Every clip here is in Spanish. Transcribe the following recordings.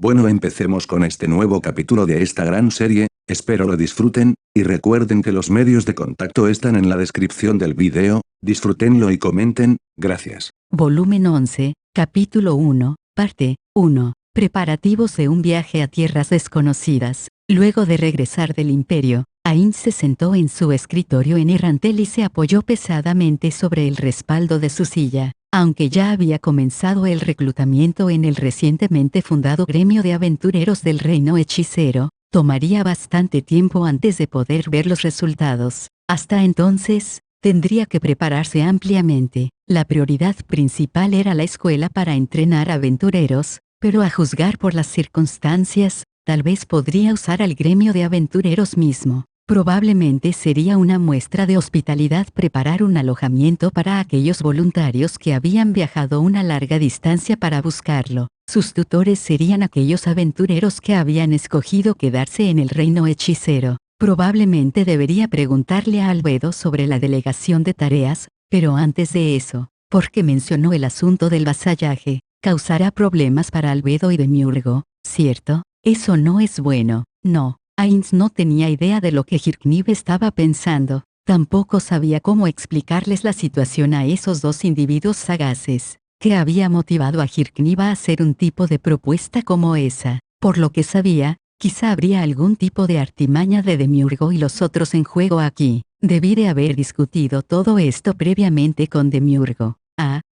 Bueno, empecemos con este nuevo capítulo de esta gran serie, espero lo disfruten, y recuerden que los medios de contacto están en la descripción del video, disfrútenlo y comenten, gracias. Volumen 11, Capítulo 1, Parte 1. Preparativos de un viaje a tierras desconocidas. Luego de regresar del Imperio, Ain se sentó en su escritorio en Errantel y se apoyó pesadamente sobre el respaldo de su silla. Aunque ya había comenzado el reclutamiento en el recientemente fundado gremio de aventureros del Reino Hechicero, tomaría bastante tiempo antes de poder ver los resultados. Hasta entonces, tendría que prepararse ampliamente. La prioridad principal era la escuela para entrenar aventureros, pero a juzgar por las circunstancias, tal vez podría usar al gremio de aventureros mismo. Probablemente sería una muestra de hospitalidad preparar un alojamiento para aquellos voluntarios que habían viajado una larga distancia para buscarlo. Sus tutores serían aquellos aventureros que habían escogido quedarse en el reino hechicero. Probablemente debería preguntarle a Albedo sobre la delegación de tareas, pero antes de eso, porque mencionó el asunto del vasallaje, causará problemas para Albedo y Demiurgo, ¿cierto? Eso no es bueno, no. Ains no tenía idea de lo que Hirknib estaba pensando, tampoco sabía cómo explicarles la situación a esos dos individuos sagaces. ¿Qué había motivado a Hirknib a hacer un tipo de propuesta como esa? Por lo que sabía, quizá habría algún tipo de artimaña de Demiurgo y los otros en juego aquí. Debí de haber discutido todo esto previamente con Demiurgo.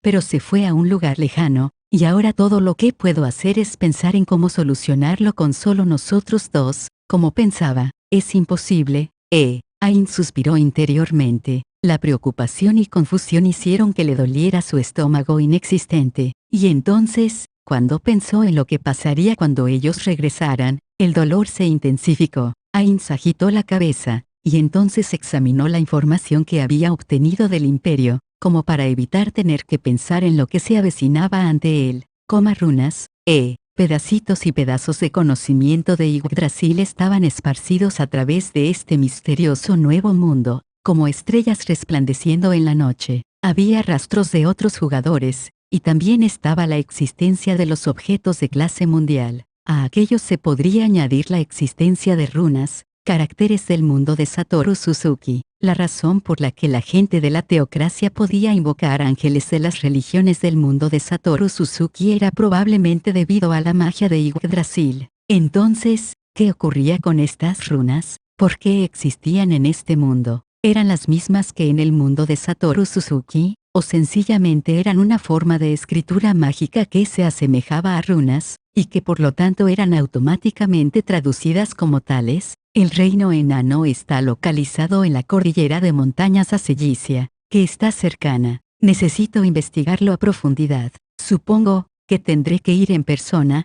Pero se fue a un lugar lejano, y ahora todo lo que puedo hacer es pensar en cómo solucionarlo con solo nosotros dos. Como pensaba, es imposible, Ain suspiró interiormente. La preocupación y confusión hicieron que le doliera su estómago inexistente, y entonces, cuando pensó en lo que pasaría cuando ellos regresaran, el dolor se intensificó. Ain agitó la cabeza, y entonces examinó la información que había obtenido del Imperio, como para evitar tener que pensar en lo que se avecinaba ante él. Runas, pedacitos y pedazos de conocimiento de Yggdrasil estaban esparcidos a través de este misterioso nuevo mundo, como estrellas resplandeciendo en la noche. Había rastros de otros jugadores, y también estaba la existencia de los objetos de clase mundial. A aquellos se podría añadir la existencia de runas, caracteres del mundo de Satoru Suzuki. La razón por la que la gente de la teocracia podía invocar ángeles de las religiones del mundo de Satoru Suzuki era probablemente debido a la magia de Yggdrasil. Entonces, ¿qué ocurría con estas runas? ¿Por qué existían en este mundo? ¿Eran las mismas que en el mundo de Satoru Suzuki? ¿O sencillamente eran una forma de escritura mágica que se asemejaba a runas, y que por lo tanto eran automáticamente traducidas como tales? El reino enano está localizado en la cordillera de montañas Aselicia, que está cercana. Necesito investigarlo a profundidad. Supongo que tendré que ir en persona.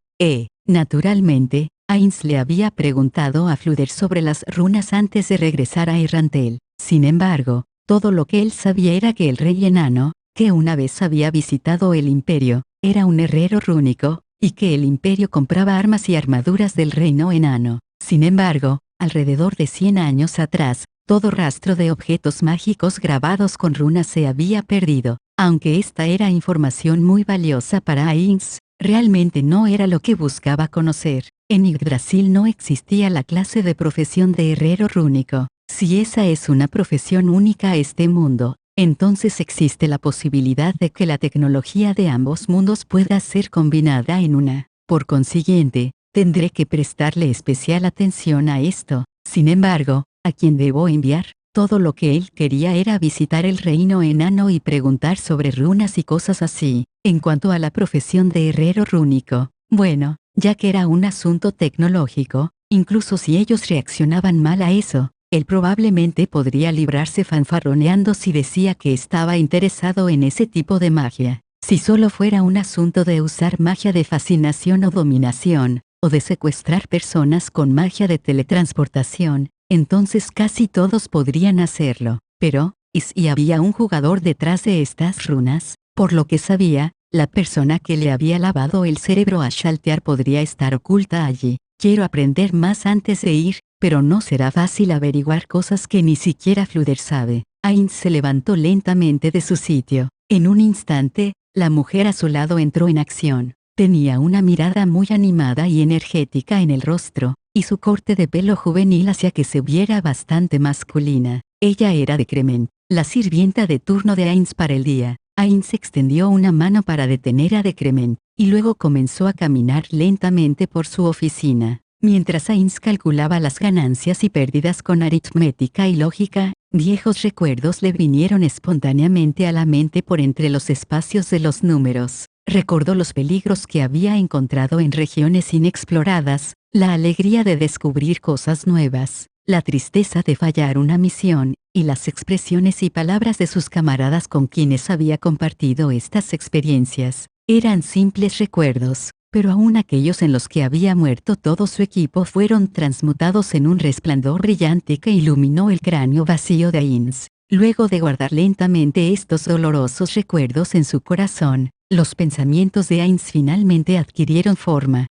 Naturalmente, Ains le había preguntado a Fluder sobre las runas antes de regresar a Errantel. Sin embargo, todo lo que él sabía era que el rey enano, que una vez había visitado el Imperio, era un herrero rúnico, y que el Imperio compraba armas y armaduras del reino enano. Sin embargo, alrededor de 100 años atrás, todo rastro de objetos mágicos grabados con runas se había perdido. Aunque esta era información muy valiosa para Ains, realmente no era lo que buscaba conocer. En Yggdrasil no existía la clase de profesión de herrero rúnico. Si esa es una profesión única a este mundo, entonces existe la posibilidad de que la tecnología de ambos mundos pueda ser combinada en una. Por consiguiente, tendré que prestarle especial atención a esto. Sin embargo, ¿a quién debo enviar? Todo lo que él quería era visitar el reino enano y preguntar sobre runas y cosas así. En cuanto a la profesión de herrero rúnico, bueno, ya que era un asunto tecnológico, incluso si ellos reaccionaban mal a eso, él probablemente podría librarse fanfarroneando si decía que estaba interesado en ese tipo de magia. Si solo fuera un asunto de usar magia de fascinación o dominación, o de secuestrar personas con magia de teletransportación, entonces casi todos podrían hacerlo. Pero, ¿y si había un jugador detrás de estas runas? Por lo que sabía, la persona que le había lavado el cerebro a Shaltear podría estar oculta allí. Quiero aprender más antes de ir, pero no será fácil averiguar cosas que ni siquiera Fluder sabe. Ain se levantó lentamente de su sitio. En un instante, la mujer a su lado entró en acción. Tenía una mirada muy animada y energética en el rostro, y su corte de pelo juvenil hacía que se viera bastante masculina. Ella era Decrement, la sirvienta de turno de Ainz para el día. Ainz extendió una mano para detener a Decrement, y luego comenzó a caminar lentamente por su oficina. Mientras Ainz calculaba las ganancias y pérdidas con aritmética y lógica, viejos recuerdos le vinieron espontáneamente a la mente por entre los espacios de los números. Recordó los peligros que había encontrado en regiones inexploradas, la alegría de descubrir cosas nuevas, la tristeza de fallar una misión, y las expresiones y palabras de sus camaradas con quienes había compartido estas experiencias. Eran simples recuerdos, pero aún aquellos en los que había muerto todo su equipo fueron transmutados en un resplandor brillante que iluminó el cráneo vacío de Ainz. Luego de guardar lentamente estos dolorosos recuerdos en su corazón, los pensamientos de Ainz finalmente adquirieron forma.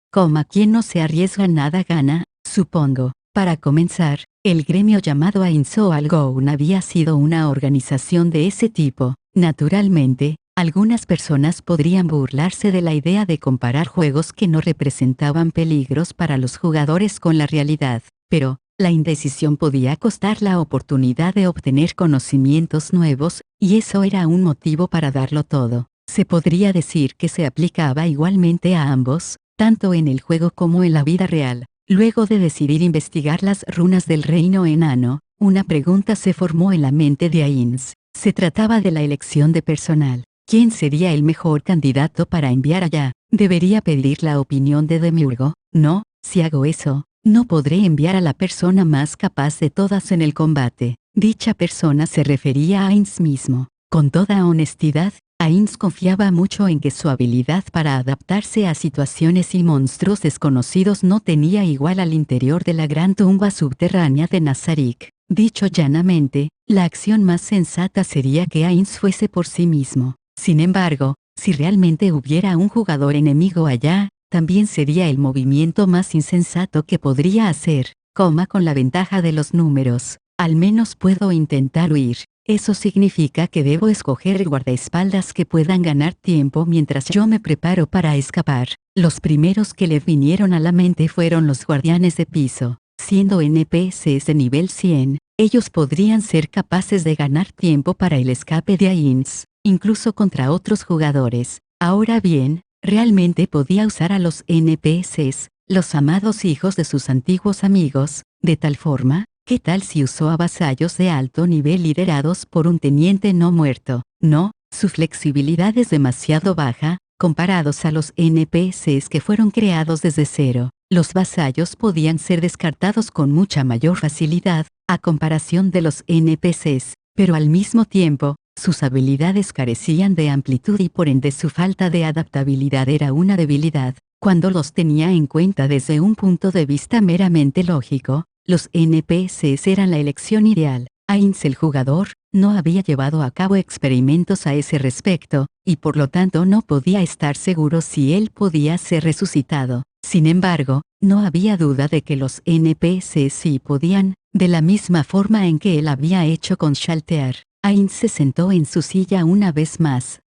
Quien no se arriesga nada gana, supongo. Para comenzar, el gremio llamado Ainz Algoun había sido una organización de ese tipo. Naturalmente, algunas personas podrían burlarse de la idea de comparar juegos que no representaban peligros para los jugadores con la realidad, pero la indecisión podía costar la oportunidad de obtener conocimientos nuevos, y eso era un motivo para darlo todo. Se podría decir que se aplicaba igualmente a ambos, tanto en el juego como en la vida real. Luego de decidir investigar las runas del reino enano, una pregunta se formó en la mente de Ainz. Se trataba de la elección de personal. ¿Quién sería el mejor candidato para enviar allá? ¿Debería pedir la opinión de Demiurgo? No, si hago eso, no podré enviar a la persona más capaz de todas en el combate. Dicha persona se refería a Ainz mismo. Con toda honestidad, Ainz confiaba mucho en que su habilidad para adaptarse a situaciones y monstruos desconocidos no tenía igual al interior de la gran tumba subterránea de Nazarick. Dicho llanamente, la acción más sensata sería que Ainz fuese por sí mismo. Sin embargo, si realmente hubiera un jugador enemigo allá, también sería el movimiento más insensato que podría hacer. Con la ventaja de los números, al menos puedo intentar huir. Eso significa que debo escoger guardaespaldas que puedan ganar tiempo mientras yo me preparo para escapar. Los primeros que le vinieron a la mente fueron los guardianes de piso. Siendo NPCs de nivel 100, ellos podrían ser capaces de ganar tiempo para el escape de Ainz, incluso contra otros jugadores. Ahora bien, realmente podía usar a los NPCs, los amados hijos de sus antiguos amigos, de tal forma, ¿qué tal si usó a vasallos de alto nivel liderados por un teniente no muerto? No, su flexibilidad es demasiado baja, comparados a los NPCs que fueron creados desde cero. Los vasallos podían ser descartados con mucha mayor facilidad, a comparación de los NPCs, pero al mismo tiempo, sus habilidades carecían de amplitud y por ende su falta de adaptabilidad era una debilidad. Cuando los tenía en cuenta desde un punto de vista meramente lógico, los NPCs eran la elección ideal. Ainz el jugador, no había llevado a cabo experimentos a ese respecto, y por lo tanto no podía estar seguro si él podía ser resucitado. Sin embargo, no había duda de que los NPCs sí podían, de la misma forma en que él había hecho con Shaltear. Ainz se sentó en su silla una vez más,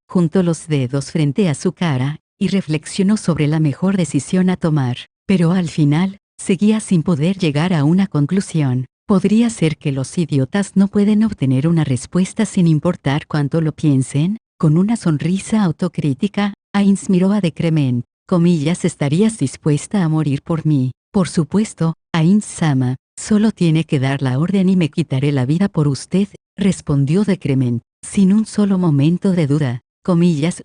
juntó los dedos frente a su cara, y reflexionó sobre la mejor decisión a tomar. Pero al final, seguía sin poder llegar a una conclusión. ¿Podría ser que los idiotas no pueden obtener una respuesta sin importar cuánto lo piensen? Con una sonrisa autocrítica, Ainz miró a Decrement. ¿Estarías dispuesta a morir por mí? Por supuesto, Ainz-sama, solo tiene que dar la orden y me quitaré la vida por usted, respondió Decrement, sin un solo momento de duda.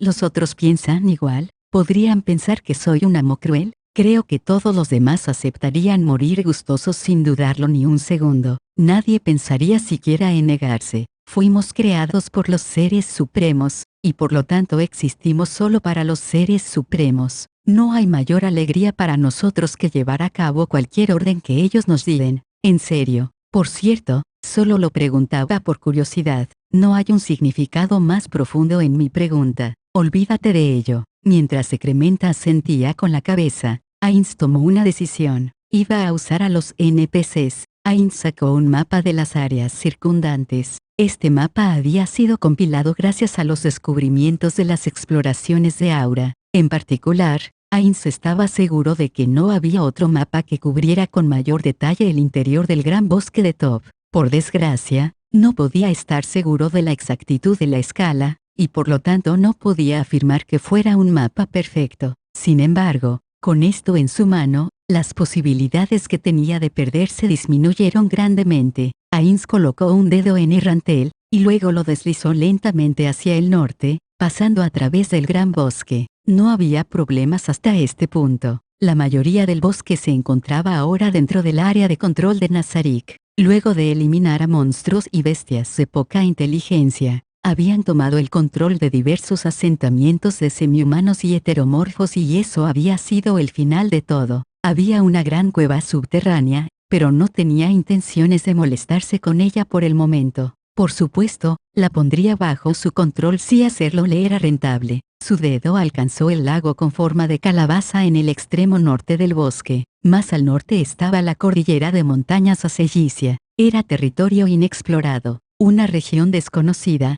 ¿Los otros piensan igual? ¿Podrían pensar que soy un amo cruel? Creo que todos los demás aceptarían morir gustosos sin dudarlo ni un segundo. Nadie pensaría siquiera en negarse. Fuimos creados por los seres supremos, y por lo tanto existimos solo para los seres supremos. No hay mayor alegría para nosotros que llevar a cabo cualquier orden que ellos nos digan. En serio. Por cierto, solo lo preguntaba por curiosidad. No hay un significado más profundo en mi pregunta. Olvídate de ello. Mientras Decrement asentía con la cabeza, Ainz tomó una decisión. Iba a usar a los NPCs. Ainz sacó un mapa de las áreas circundantes. Este mapa había sido compilado gracias a los descubrimientos de las exploraciones de Aura. En particular, Ainz estaba seguro de que no había otro mapa que cubriera con mayor detalle el interior del gran bosque de Top. Por desgracia, no podía estar seguro de la exactitud de la escala, y por lo tanto no podía afirmar que fuera un mapa perfecto. Sin embargo, con esto en su mano, las posibilidades que tenía de perderse disminuyeron grandemente. Ainz colocó un dedo en Errantel, y luego lo deslizó lentamente hacia el norte, pasando a través del gran bosque. No había problemas hasta este punto. La mayoría del bosque se encontraba ahora dentro del área de control de Nazarick. Luego de eliminar a monstruos y bestias de poca inteligencia, habían tomado el control de diversos asentamientos de semihumanos y heteromorfos, y eso había sido el final de todo. Había una gran cueva subterránea, pero no tenía intenciones de molestarse con ella por el momento. Por supuesto, la pondría bajo su control si hacerlo le era rentable. Su dedo alcanzó el lago con forma de calabaza en el extremo norte del bosque. Más al norte estaba la cordillera de montañas Asellicia. Era territorio inexplorado, una región desconocida.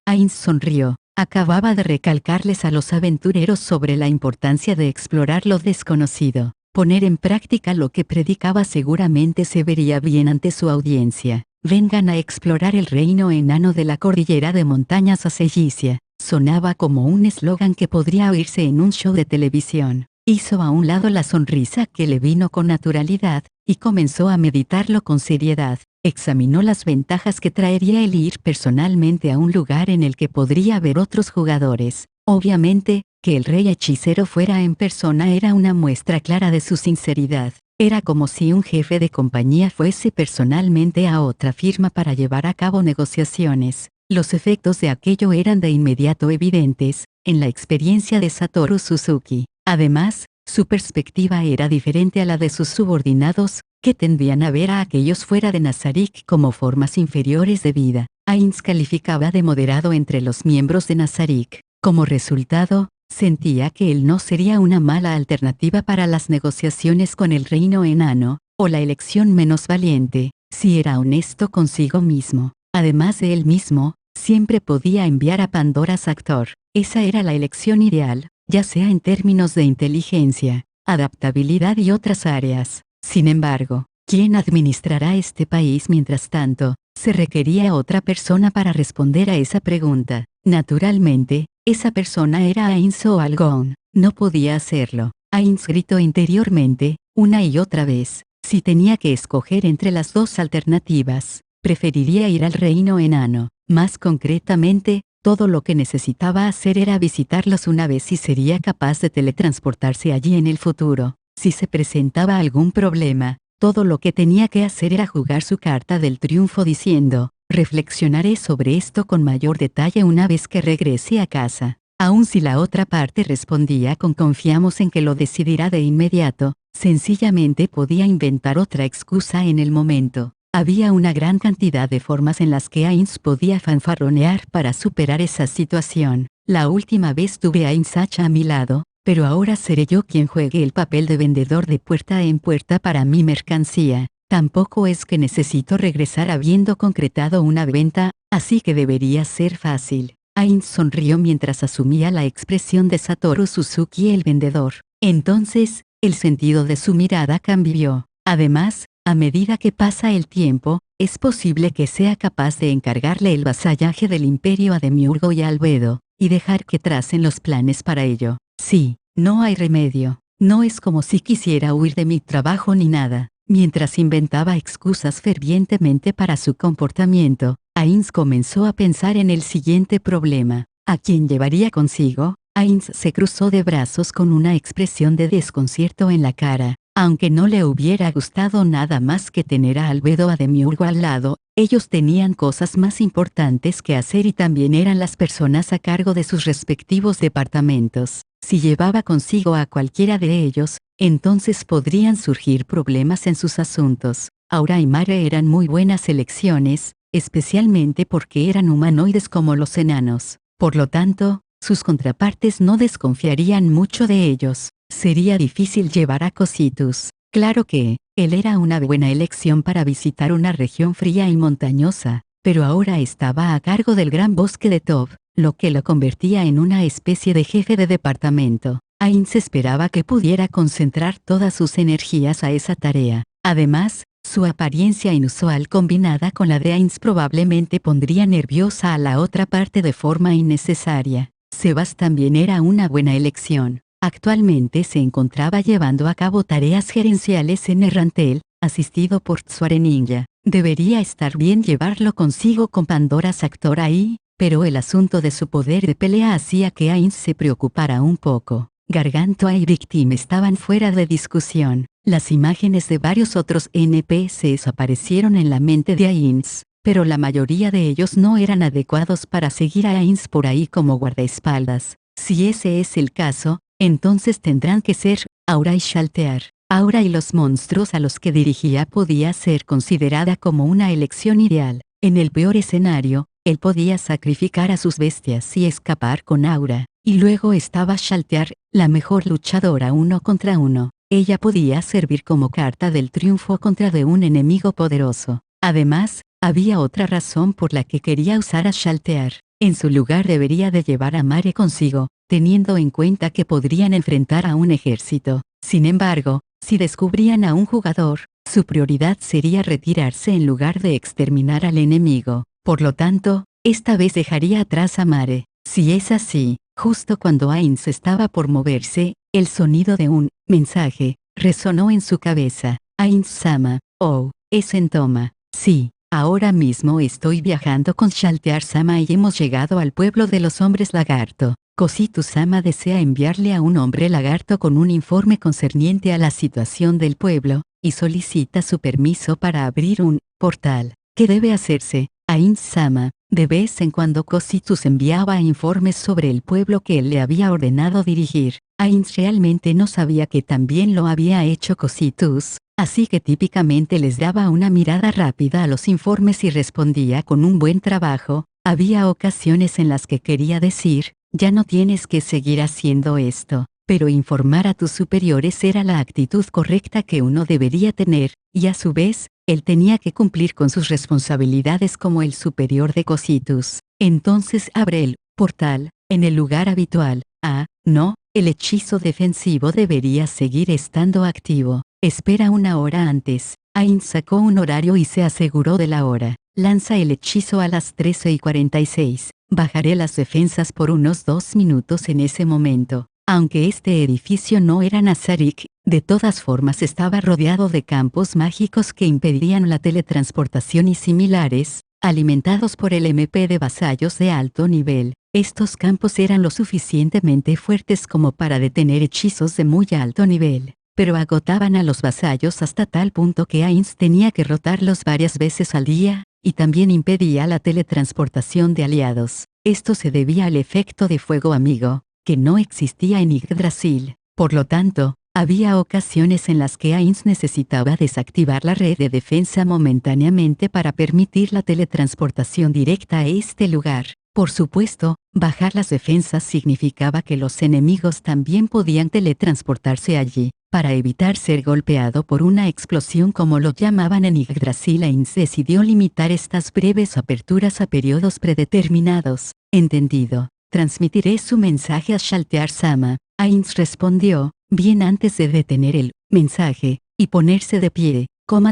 Ainz sonrió. Acababa de recalcarles a los aventureros sobre la importancia de explorar lo desconocido. Poner en práctica lo que predicaba seguramente se vería bien ante su audiencia. Vengan a explorar el reino enano de la cordillera de montañas Asellicia. Sonaba como un eslogan que podría oírse en un show de televisión. Hizo a un lado la sonrisa que le vino con naturalidad, y comenzó a meditarlo con seriedad. Examinó las ventajas que traería el ir personalmente a un lugar en el que podría ver otros jugadores. Obviamente, que el rey hechicero fuera en persona era una muestra clara de su sinceridad. Era como si un jefe de compañía fuese personalmente a otra firma para llevar a cabo negociaciones. Los efectos de aquello eran de inmediato evidentes, en la experiencia de Satoru Suzuki. Además, su perspectiva era diferente a la de sus subordinados, que tendían a ver a aquellos fuera de Nazarick como formas inferiores de vida. Ainz calificaba de moderado entre los miembros de Nazarick. Como resultado, sentía que él no sería una mala alternativa para las negociaciones con el reino enano, o la elección menos valiente, si era honesto consigo mismo. Además de él mismo, siempre podía enviar a Pandora Sactor. Esa era la elección ideal, ya sea en términos de inteligencia, adaptabilidad y otras áreas. Sin embargo, ¿quién administrará este país mientras tanto? Se requería otra persona para responder a esa pregunta. Naturalmente, esa persona era Ainz o Algon. No podía hacerlo. Ainz gritó interiormente, una y otra vez. Si tenía que escoger entre las dos alternativas, preferiría ir al reino enano. Más concretamente, todo lo que necesitaba hacer era visitarlos una vez y sería capaz de teletransportarse allí en el futuro. Si se presentaba algún problema, todo lo que tenía que hacer era jugar su carta del triunfo diciendo, reflexionaré sobre esto con mayor detalle una vez que regrese a casa. Aun si la otra parte respondía con confiamos en que lo decidirá de inmediato, sencillamente podía inventar otra excusa en el momento. Había una gran cantidad de formas en las que Ainz podía fanfarronear para superar esa situación. La última vez tuve a Ainz a mi lado, pero ahora seré yo quien juegue el papel de vendedor de puerta en puerta para mi mercancía. Tampoco es que necesito regresar habiendo concretado una venta, así que debería ser fácil. Ainz sonrió mientras asumía la expresión de Satoru Suzuki el vendedor. Entonces, el sentido de su mirada cambió. Además, a medida que pasa el tiempo, es posible que sea capaz de encargarle el vasallaje del imperio a Demiurgo y a Albedo, y dejar que tracen los planes para ello. Sí, no hay remedio. No es como si quisiera huir de mi trabajo ni nada. Mientras inventaba excusas fervientemente para su comportamiento, Ainz comenzó a pensar en el siguiente problema. ¿A quién llevaría consigo? Ainz se cruzó de brazos con una expresión de desconcierto en la cara. Aunque no le hubiera gustado nada más que tener a Albedo a Demiurgo al lado, ellos tenían cosas más importantes que hacer y también eran las personas a cargo de sus respectivos departamentos. Si llevaba consigo a cualquiera de ellos, entonces podrían surgir problemas en sus asuntos. Aura y Mare eran muy buenas elecciones, especialmente porque eran humanoides como los enanos. Por lo tanto, sus contrapartes no desconfiarían mucho de ellos. Sería difícil llevar a Cositus. Claro que, él era una buena elección para visitar una región fría y montañosa, pero ahora estaba a cargo del gran bosque de Top. lo que lo convertía en una especie de jefe de departamento. Ainz esperaba que pudiera concentrar todas sus energías a esa tarea. Además, su apariencia inusual combinada con la de Ainz probablemente pondría nerviosa a la otra parte de forma innecesaria. Sebas también era una buena elección. Actualmente se encontraba llevando a cabo tareas gerenciales en Errantel, asistido por Tsuareninja. Debería estar bien llevarlo consigo con Pandora Factor ahí, pero el asunto de su poder de pelea hacía que Ainz se preocupara un poco. Gargantua y Victim estaban fuera de discusión. Las imágenes de varios otros NPCs aparecieron en la mente de Ainz, pero la mayoría de ellos no eran adecuados para seguir a Ainz por ahí como guardaespaldas. Si ese es el caso, entonces tendrán que ser Aura y Shaltear. Aura y los monstruos a los que dirigía podía ser considerada como una elección ideal. En el peor escenario, él podía sacrificar a sus bestias y escapar con Aura. Y luego estaba Shaltear, la mejor luchadora 1 contra 1. Ella podía servir como carta del triunfo contra de un enemigo poderoso. Además, había otra razón por la que quería usar a Shaltear. En su lugar debería de llevar a Mare consigo, teniendo en cuenta que podrían enfrentar a un ejército. Sin embargo, si descubrían a un jugador, su prioridad sería retirarse en lugar de exterminar al enemigo. Por lo tanto, esta vez dejaría atrás a Mare. Si es así, justo cuando Ainz estaba por moverse, el sonido de un mensaje resonó en su cabeza. Ainz-sama, oh, es Entoma. Sí, ahora mismo estoy viajando con Shaltear-sama y hemos llegado al pueblo de los hombres lagarto. Kositu-sama desea enviarle a un hombre lagarto con un informe concerniente a la situación del pueblo, y solicita su permiso para abrir un portal. ¿Qué debe hacerse? Ainz-sama, de vez en cuando Kositus enviaba informes sobre el pueblo que él le había ordenado dirigir. Ainz realmente no sabía que también lo había hecho Kositus, así que típicamente les daba una mirada rápida a los informes y respondía con un buen trabajo. Había ocasiones en las que quería decir, ya no tienes que seguir haciendo esto, pero informar a tus superiores era la actitud correcta que uno debería tener, y a su vez, él tenía que cumplir con sus responsabilidades como el superior de Kositus. Entonces abre el portal, en el lugar habitual. Ah, no, el hechizo defensivo debería seguir estando activo. Espera una hora antes. Ainz sacó un horario y se aseguró de la hora. Lanza el hechizo a las 13:46. Bajaré las defensas por unos 2 minutos en ese momento. Aunque este edificio no era Nazarik, de todas formas estaba rodeado de campos mágicos que impedirían la teletransportación y similares, alimentados por el MP de vasallos de alto nivel. Estos campos eran lo suficientemente fuertes como para detener hechizos de muy alto nivel, pero agotaban a los vasallos hasta tal punto que Ainz tenía que rotarlos varias veces al día, y también impedía la teletransportación de aliados. Esto se debía al efecto de fuego amigo, que no existía en Yggdrasil. Por lo tanto, había ocasiones en las que Ainz necesitaba desactivar la red de defensa momentáneamente para permitir la teletransportación directa a este lugar. Por supuesto, bajar las defensas significaba que los enemigos también podían teletransportarse allí. Para evitar ser golpeado por una explosión como lo llamaban en Yggdrasil, Ainz decidió limitar estas breves aperturas a periodos predeterminados. Entendido. Transmitiré su mensaje a Shaltear-sama. Ainz respondió, bien antes de detener el mensaje, y ponerse de pie.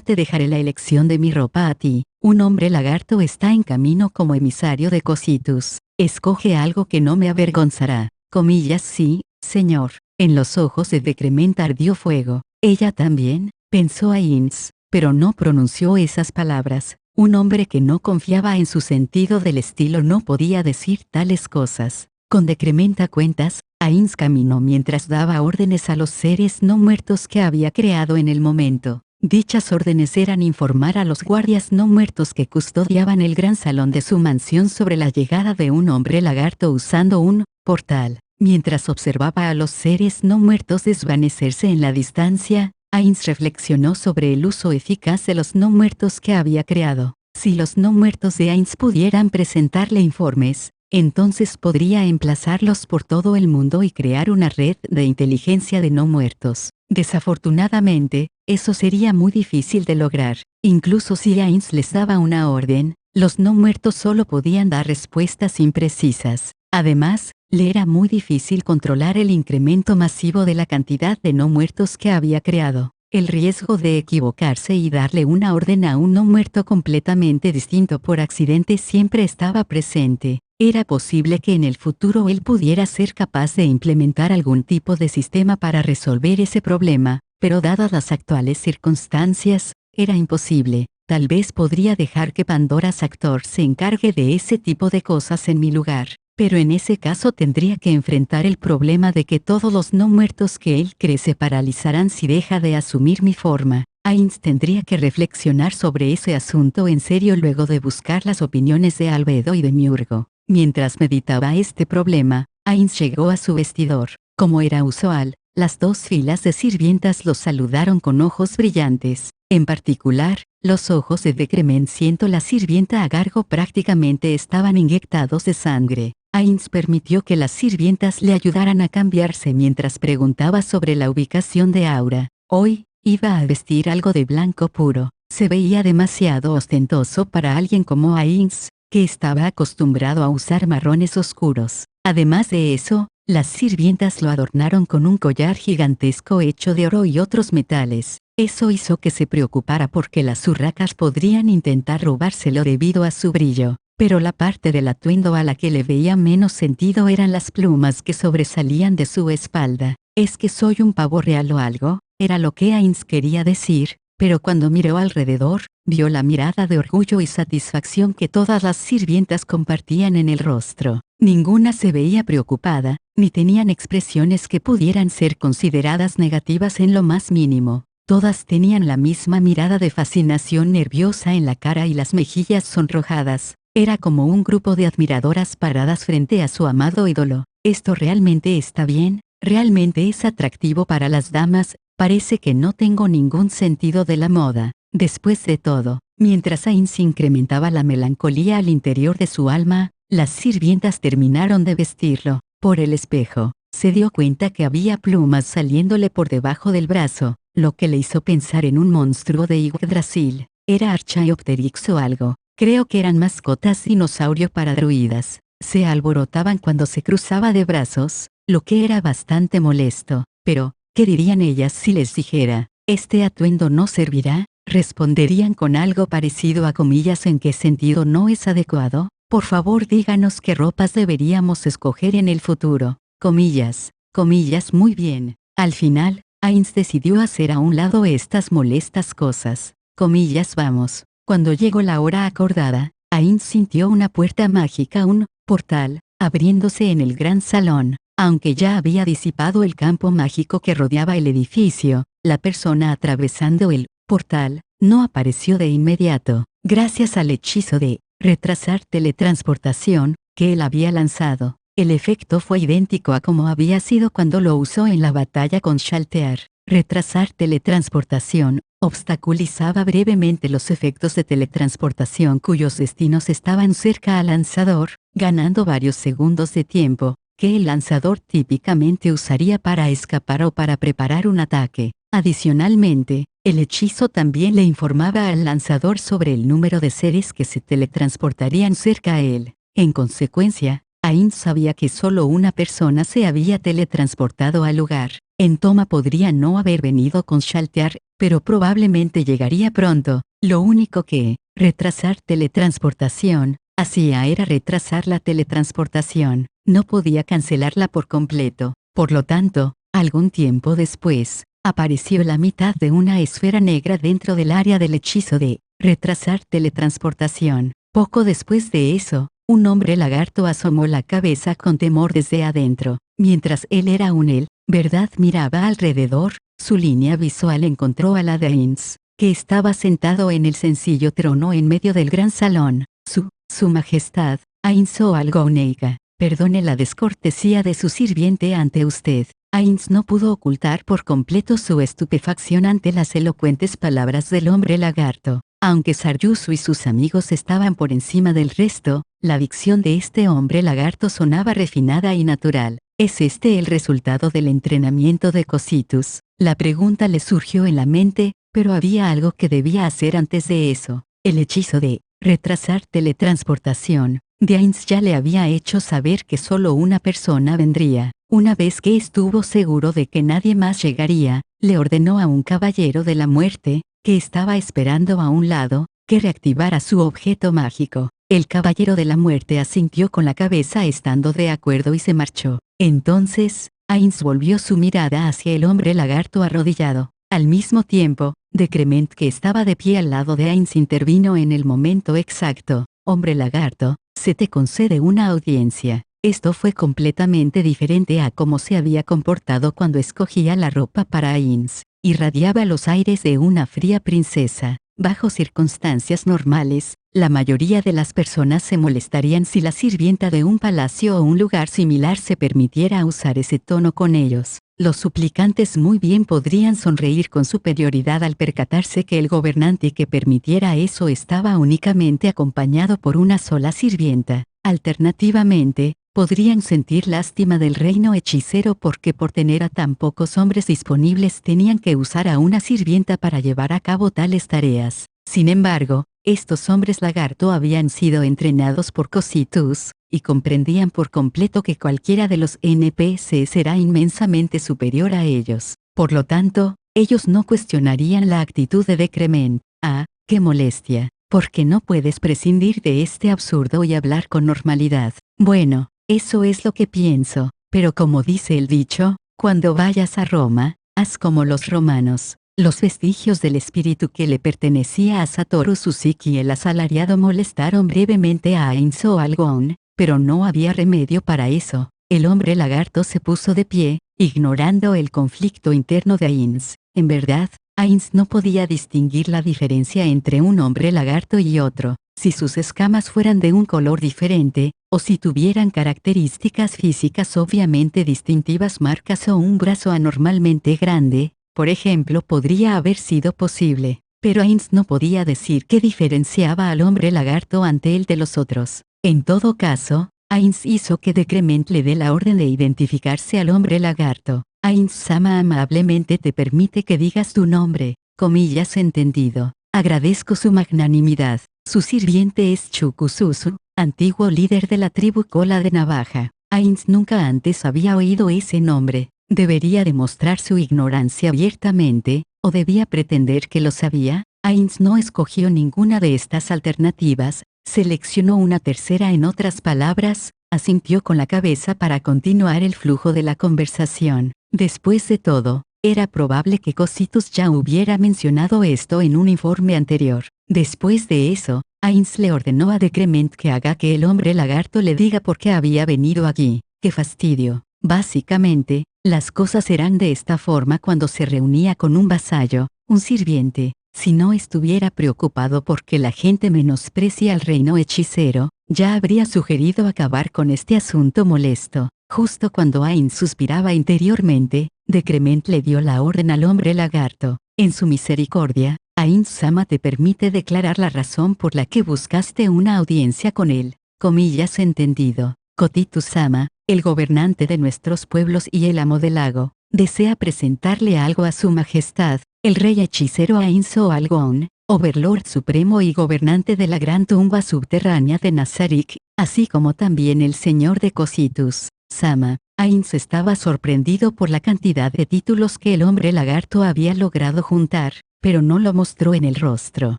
Te dejaré la elección de mi ropa a ti. Un hombre lagarto está en camino como emisario de Kositus. Escoge algo que no me avergonzará. Comillas, sí, señor. En los ojos de Decrementa ardió fuego. Ella también, pensó Ainz, pero no pronunció esas palabras. Un hombre que no confiaba en su sentido del estilo no podía decir tales cosas. Con Decrementa cuentas, Ainz caminó mientras daba órdenes a los seres no muertos que había creado en el momento. Dichas órdenes eran informar a los guardias no muertos que custodiaban el gran salón de su mansión sobre la llegada de un hombre lagarto usando un portal. Mientras observaba a los seres no muertos desvanecerse en la distancia, Ainz reflexionó sobre el uso eficaz de los no muertos que había creado. Si los no muertos de Ainz pudieran presentarle informes, entonces podría emplazarlos por todo el mundo y crear una red de inteligencia de no muertos. Desafortunadamente, eso sería muy difícil de lograr. Incluso si Ainz les daba una orden, Los no muertos solo podían dar respuestas imprecisas. Además, le era muy difícil controlar el incremento masivo de la cantidad de no muertos que había creado. El riesgo de equivocarse y darle una orden a un no muerto completamente distinto por accidente siempre estaba presente. Era posible que en el futuro él pudiera ser capaz de implementar algún tipo de sistema para resolver ese problema, pero dadas las actuales circunstancias, era imposible. Tal vez podría dejar que Pandora Actor se encargue de ese tipo de cosas en mi lugar. Pero en ese caso tendría que enfrentar el problema de que todos los no muertos que él cree se paralizarán si deja de asumir mi forma. Ainz tendría que reflexionar sobre ese asunto en serio luego de buscar las opiniones de Albedo y de Miurgo. Mientras meditaba este problema, Ainz llegó a su vestidor. Como era usual, las dos filas de sirvientas lo saludaron con ojos brillantes. En particular, los ojos de Decremenciento la sirvienta Agargo prácticamente estaban inyectados de sangre. Ainz permitió que las sirvientas le ayudaran a cambiarse mientras preguntaba sobre la ubicación de Aura. Hoy, iba a vestir algo de blanco puro. Se veía demasiado ostentoso para alguien como Ainz, que estaba acostumbrado a usar marrones oscuros. Además de eso, las sirvientas lo adornaron con un collar gigantesco hecho de oro y otros metales. Eso hizo que se preocupara porque las urracas podrían intentar robárselo debido a su brillo. Pero la parte del atuendo a la que le veía menos sentido eran las plumas que sobresalían de su espalda. ¿Es que soy un pavo real o algo? Era lo que Ainz quería decir, pero cuando miró alrededor, vio la mirada de orgullo y satisfacción que todas las sirvientas compartían en el rostro. Ninguna se veía preocupada, ni tenían expresiones que pudieran ser consideradas negativas en lo más mínimo. Todas tenían la misma mirada de fascinación nerviosa en la cara y las mejillas sonrojadas. Era como un grupo de admiradoras paradas frente a su amado ídolo. ¿Esto realmente está bien? ¿Realmente es atractivo para las damas? Parece que no tengo ningún sentido de la moda. Después de todo, mientras Ainz incrementaba la melancolía al interior de su alma, las sirvientas terminaron de vestirlo. Por el espejo, se dio cuenta que había plumas saliéndole por debajo del brazo, lo que le hizo pensar en un monstruo de Yggdrasil. ¿Era Archaeopteryx o algo? Creo que eran mascotas dinosaurio para druidas. Se alborotaban cuando se cruzaba de brazos, lo que era bastante molesto. Pero, ¿qué dirían ellas si les dijera, este atuendo no servirá? Responderían con algo parecido a comillas ¿en qué sentido no es adecuado? Por favor díganos qué ropas deberíamos escoger en el futuro. Comillas muy bien. Al final, Ainz decidió hacer a un lado estas molestas cosas. Comillas vamos. Cuando llegó la hora acordada, Ainz sintió una puerta mágica, un portal, abriéndose en el gran salón. Aunque ya había disipado el campo mágico que rodeaba el edificio, la persona atravesando el portal no apareció de inmediato. Gracias al hechizo de retrasar teletransportación que él había lanzado, el efecto fue idéntico a como había sido cuando lo usó en la batalla con Shaltear. Retrasar teletransportación obstaculizaba brevemente los efectos de teletransportación cuyos destinos estaban cerca al lanzador, ganando varios segundos de tiempo, que el lanzador típicamente usaría para escapar o para preparar un ataque. Adicionalmente, el hechizo también le informaba al lanzador sobre el número de seres que se teletransportarían cerca a él. En consecuencia, Ainz sabía que solo una persona se había teletransportado al lugar. Entoma podría no haber venido con Shaltear, pero probablemente llegaría pronto. Lo único que, retrasar teletransportación, hacía era retrasar la teletransportación. No podía cancelarla por completo. Por lo tanto, algún tiempo después, apareció la mitad de una esfera negra dentro del área del hechizo de retrasar teletransportación. Poco después de eso, un hombre lagarto asomó la cabeza con temor desde adentro. Mientras él era él, ¿verdad? Miraba alrededor, su línea visual encontró a la de Ainz, que estaba sentado en el sencillo trono en medio del gran salón. Su majestad, Ainz o Algoneiga, perdone la descortesía de su sirviente ante usted. Ainz no pudo ocultar por completo su estupefacción ante las elocuentes palabras del hombre lagarto. Aunque Saryusu y sus amigos estaban por encima del resto, la dicción de este hombre lagarto sonaba refinada y natural. ¿Es este el resultado del entrenamiento de Cositus? La pregunta le surgió en la mente, pero había algo que debía hacer antes de eso. El hechizo de Retrasar teletransportación. Ainz ya le había hecho saber que solo una persona vendría. Una vez que estuvo seguro de que nadie más llegaría, le ordenó a un caballero de la muerte, que estaba esperando a un lado, que reactivara su objeto mágico. El caballero de la muerte asintió con la cabeza estando de acuerdo y se marchó. Entonces, Ainz volvió su mirada hacia el hombre lagarto arrodillado. Al mismo tiempo, Decrement, que estaba de pie al lado de Ainz, intervino en el momento exacto. Hombre lagarto, se te concede una audiencia. Esto fue completamente diferente a cómo se había comportado cuando escogía la ropa para Ainz. Irradiaba los aires de una fría princesa. Bajo circunstancias normales, la mayoría de las personas se molestarían si la sirvienta de un palacio o un lugar similar se permitiera usar ese tono con ellos. Los suplicantes muy bien podrían sonreír con superioridad al percatarse que el gobernante que permitiera eso estaba únicamente acompañado por una sola sirvienta. Alternativamente, podrían sentir lástima del reino hechicero porque por tener a tan pocos hombres disponibles tenían que usar a una sirvienta para llevar a cabo tales tareas. Sin embargo, estos hombres lagarto habían sido entrenados por Cositus, y comprendían por completo que cualquiera de los NPCs era inmensamente superior a ellos. Por lo tanto, ellos no cuestionarían la actitud de Decrement. Ah, qué molestia. ¿Por qué no puedes prescindir de este absurdo y hablar con normalidad? Bueno, eso es lo que pienso, pero como dice el dicho, cuando vayas a Roma, haz como los romanos. Los vestigios del espíritu que le pertenecía a Satoru Suzuki, el asalariado, molestaron brevemente a Ainz Algon, pero no había remedio para eso. El hombre lagarto se puso de pie, ignorando el conflicto interno de Ainz. En verdad, Ainz no podía distinguir la diferencia entre un hombre lagarto y otro, si sus escamas fueran de un color diferente, o si tuvieran características físicas obviamente distintivas, marcas o un brazo anormalmente grande, por ejemplo, podría haber sido posible. Pero Ainz no podía decir qué diferenciaba al hombre lagarto ante el de los otros. En todo caso, Ainz hizo que Decrement le dé la orden de identificarse al hombre lagarto. Ainz-sama amablemente te permite que digas tu nombre, comillas, entendido. Agradezco su magnanimidad. Su sirviente es Chukususu, antiguo líder de la tribu Cola de Navaja. Ainz nunca antes había oído ese nombre. ¿Debería demostrar su ignorancia abiertamente, o debía pretender que lo sabía? Ainz no escogió ninguna de estas alternativas, seleccionó una tercera. En otras palabras, asintió con la cabeza para continuar el flujo de la conversación. Después de todo, era probable que Cositus ya hubiera mencionado esto en un informe anterior. Después de eso, Ainz le ordenó a Decrement que haga que el hombre lagarto le diga por qué había venido aquí. ¡Qué fastidio! Básicamente, las cosas eran de esta forma cuando se reunía con un vasallo, un sirviente. Si no estuviera preocupado porque la gente menosprecia al reino hechicero, ya habría sugerido acabar con este asunto molesto. Justo cuando Ainz suspiraba interiormente, Decrement le dio la orden al hombre lagarto. En su misericordia, Ainz-sama te permite declarar la razón por la que buscaste una audiencia con él. Comillas, entendido. Kotitu-sama, el gobernante de nuestros pueblos y el amo del lago, desea presentarle algo a su majestad, el rey hechicero Ainz Algon, overlord supremo y gobernante de la gran tumba subterránea de Nazarik, así como también el señor de Cositus. Sama. Ainz estaba sorprendido por la cantidad de títulos que el hombre lagarto había logrado juntar, pero no lo mostró en el rostro.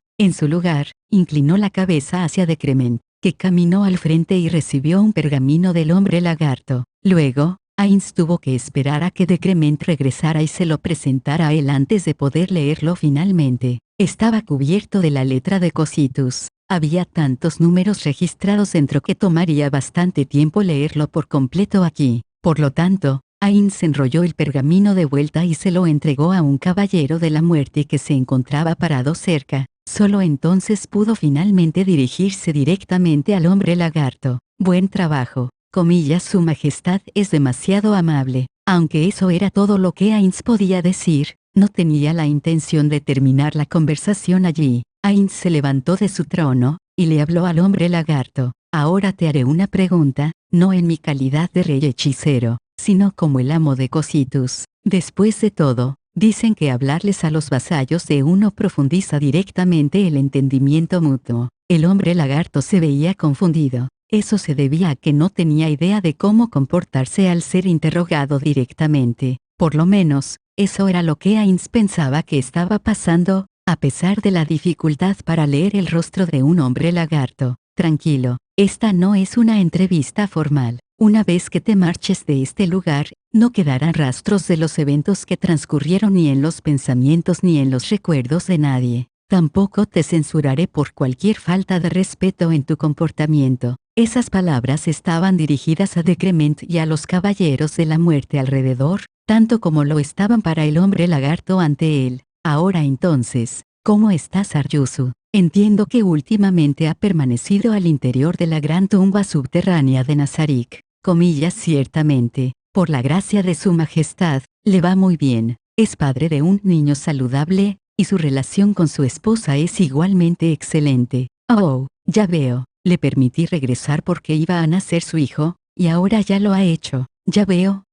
En su lugar, inclinó la cabeza hacia Decrement, que caminó al frente y recibió un pergamino del hombre lagarto. Luego, Ainz tuvo que esperar a que Decrement regresara y se lo presentara a él antes de poder leerlo finalmente. Estaba cubierto de la letra de Cositus. Había tantos números registrados dentro que tomaría bastante tiempo leerlo por completo aquí. Por lo tanto, Ainz enrolló el pergamino de vuelta y se lo entregó a un caballero de la muerte que se encontraba parado cerca. Solo entonces pudo finalmente dirigirse directamente al hombre lagarto. Buen trabajo. Comillas, su majestad es demasiado amable. Aunque eso era todo lo que Ainz podía decir, no tenía la intención de terminar la conversación allí. Ainz se levantó de su trono, y le habló al hombre lagarto. Ahora te haré una pregunta, no en mi calidad de rey hechicero, sino como el amo de Cositus. Después de todo, dicen que hablarles a los vasallos de uno profundiza directamente el entendimiento mutuo. El hombre lagarto se veía confundido. Eso se debía a que no tenía idea de cómo comportarse al ser interrogado directamente. Por lo menos, eso era lo que Ainz pensaba que estaba pasando, a pesar de la dificultad para leer el rostro de un hombre lagarto. Tranquilo, esta no es una entrevista formal. Una vez que te marches de este lugar, no quedarán rastros de los eventos que transcurrieron ni en los pensamientos ni en los recuerdos de nadie. Tampoco te censuraré por cualquier falta de respeto en tu comportamiento. Esas palabras estaban dirigidas a Decrement y a los caballeros de la muerte alrededor, tanto como lo estaban para el hombre lagarto ante él. Ahora entonces, ¿cómo estás, Aryuzu? Entiendo que últimamente ha permanecido al interior de la gran tumba subterránea de Nazarik. Comillas, ciertamente, por la gracia de su majestad, le va muy bien. Es padre de un niño saludable, y su relación con su esposa es igualmente excelente. Oh, ya veo, le permití regresar porque iba a nacer su hijo, y ahora ya lo ha hecho. Ya veo.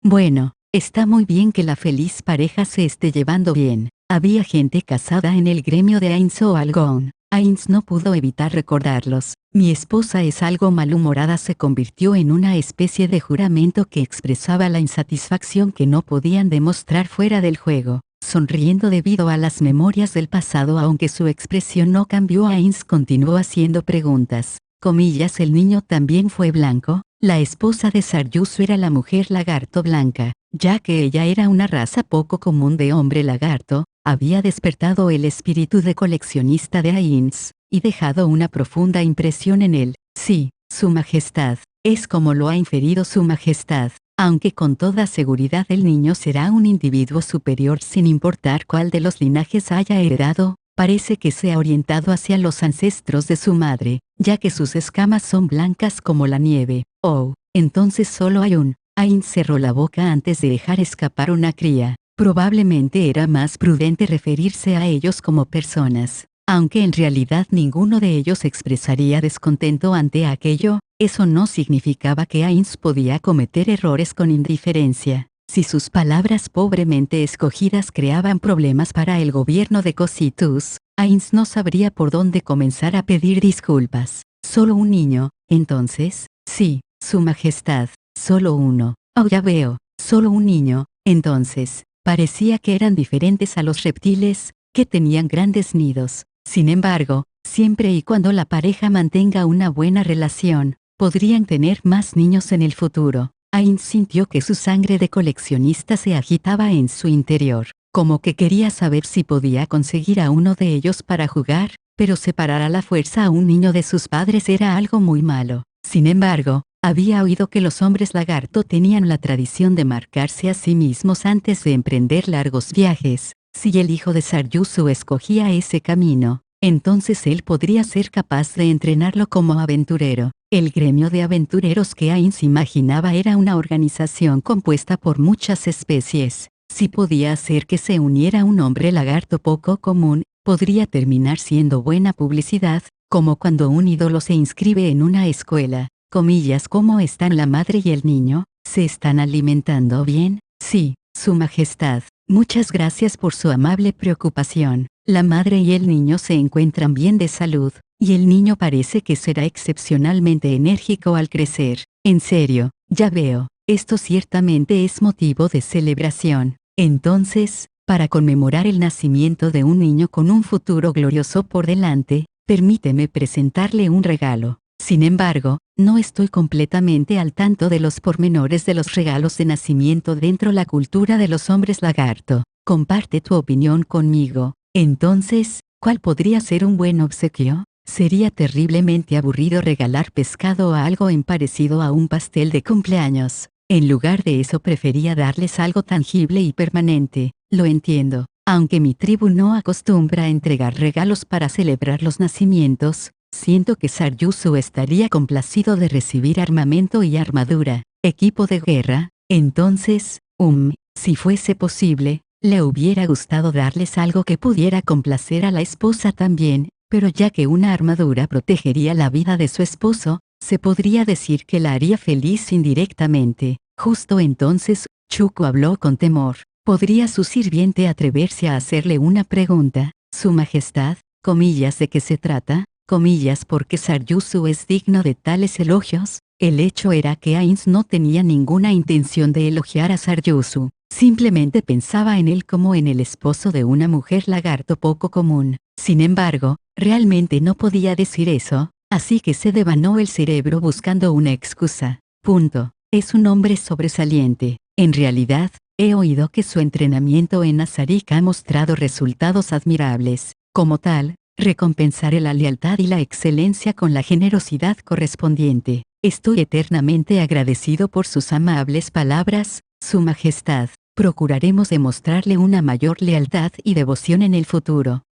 Bueno, está muy bien que la feliz pareja se esté llevando bien. Había gente casada en el gremio de Ainz o Algon. Ainz no pudo evitar recordarlos. Mi esposa es algo malhumorada se convirtió en una especie de juramento que expresaba la insatisfacción que no podían demostrar fuera del juego. Sonriendo debido a las memorias del pasado aunque su expresión no cambió, Ainz continuó haciendo preguntas. Comillas, el niño también fue blanco. La esposa de Saryusu era la mujer lagarto blanca, ya que ella era una raza poco común de hombre lagarto, había despertado el espíritu de coleccionista de Ainz, y dejado una profunda impresión en él. Sí, su majestad, es como lo ha inferido su majestad, aunque con toda seguridad el niño será un individuo superior sin importar cuál de los linajes haya heredado. Parece que se ha orientado hacia los ancestros de su madre, ya que sus escamas son blancas como la nieve. Oh, entonces solo hay un. Ainz cerró la boca antes de dejar escapar una cría. Probablemente era más prudente referirse a ellos como personas. Aunque en realidad ninguno de ellos expresaría descontento ante aquello, eso no significaba que Ainz podía cometer errores con indiferencia. Si sus palabras pobremente escogidas creaban problemas para el gobierno de Cositus, Ainz no sabría por dónde comenzar a pedir disculpas. ¿Solo un niño, entonces? Sí, su majestad, solo uno. Oh, ya veo, solo un niño, entonces. Parecía que eran diferentes a los reptiles, que tenían grandes nidos. Sin embargo, siempre y cuando la pareja mantenga una buena relación, podrían tener más niños en el futuro. Ainz sintió que su sangre de coleccionista se agitaba en su interior, como que quería saber si podía conseguir a uno de ellos para jugar, pero separar a la fuerza a un niño de sus padres era algo muy malo. Sin embargo, había oído que los hombres lagarto tenían la tradición de marcarse a sí mismos antes de emprender largos viajes. Si el hijo de Saryusu escogía ese camino, entonces él podría ser capaz de entrenarlo como aventurero. El gremio de aventureros que Ainz imaginaba era una organización compuesta por muchas especies. Si podía hacer que se uniera un hombre lagarto poco común, podría terminar siendo buena publicidad, como cuando un ídolo se inscribe en una escuela. Comillas, ¿cómo están la madre y el niño? ¿Se están alimentando bien? Sí, su majestad. Muchas gracias por su amable preocupación. La madre y el niño se encuentran bien de salud, y el niño parece que será excepcionalmente enérgico al crecer. En serio, ya veo, esto ciertamente es motivo de celebración. Entonces, para conmemorar el nacimiento de un niño con un futuro glorioso por delante, permíteme presentarle un regalo. Sin embargo, no estoy completamente al tanto de los pormenores de los regalos de nacimiento dentro la cultura de los hombres lagarto. Comparte tu opinión conmigo. Entonces, ¿cuál podría ser un buen obsequio? Sería terriblemente aburrido regalar pescado o algo parecido a un pastel de cumpleaños. En lugar de eso prefería darles algo tangible y permanente. Lo entiendo. Aunque mi tribu no acostumbra a entregar regalos para celebrar los nacimientos, siento que Saryusu estaría complacido de recibir armamento y armadura, equipo de guerra. Entonces, si fuese posible, le hubiera gustado darles algo que pudiera complacer a la esposa también, pero ya que una armadura protegería la vida de su esposo, se podría decir que la haría feliz indirectamente. Justo entonces, Chuko habló con temor. ¿Podría su sirviente atreverse a hacerle una pregunta? Su majestad, comillas, ¿de qué se trata? comillas porque Saryusu es digno de tales elogios. El hecho era que Ainz no tenía ninguna intención de elogiar a Saryusu, simplemente pensaba en él como en el esposo de una mujer lagarto poco común. Sin embargo, realmente no podía decir eso, así que se devanó el cerebro buscando una excusa. Punto. Es un hombre sobresaliente. En realidad, he oído que su entrenamiento en Nazarik ha mostrado resultados admirables. Como tal, recompensaré la lealtad y la excelencia con la generosidad correspondiente. Estoy eternamente agradecido por sus amables palabras, Su Majestad. Procuraremos demostrarle una mayor lealtad y devoción en el futuro.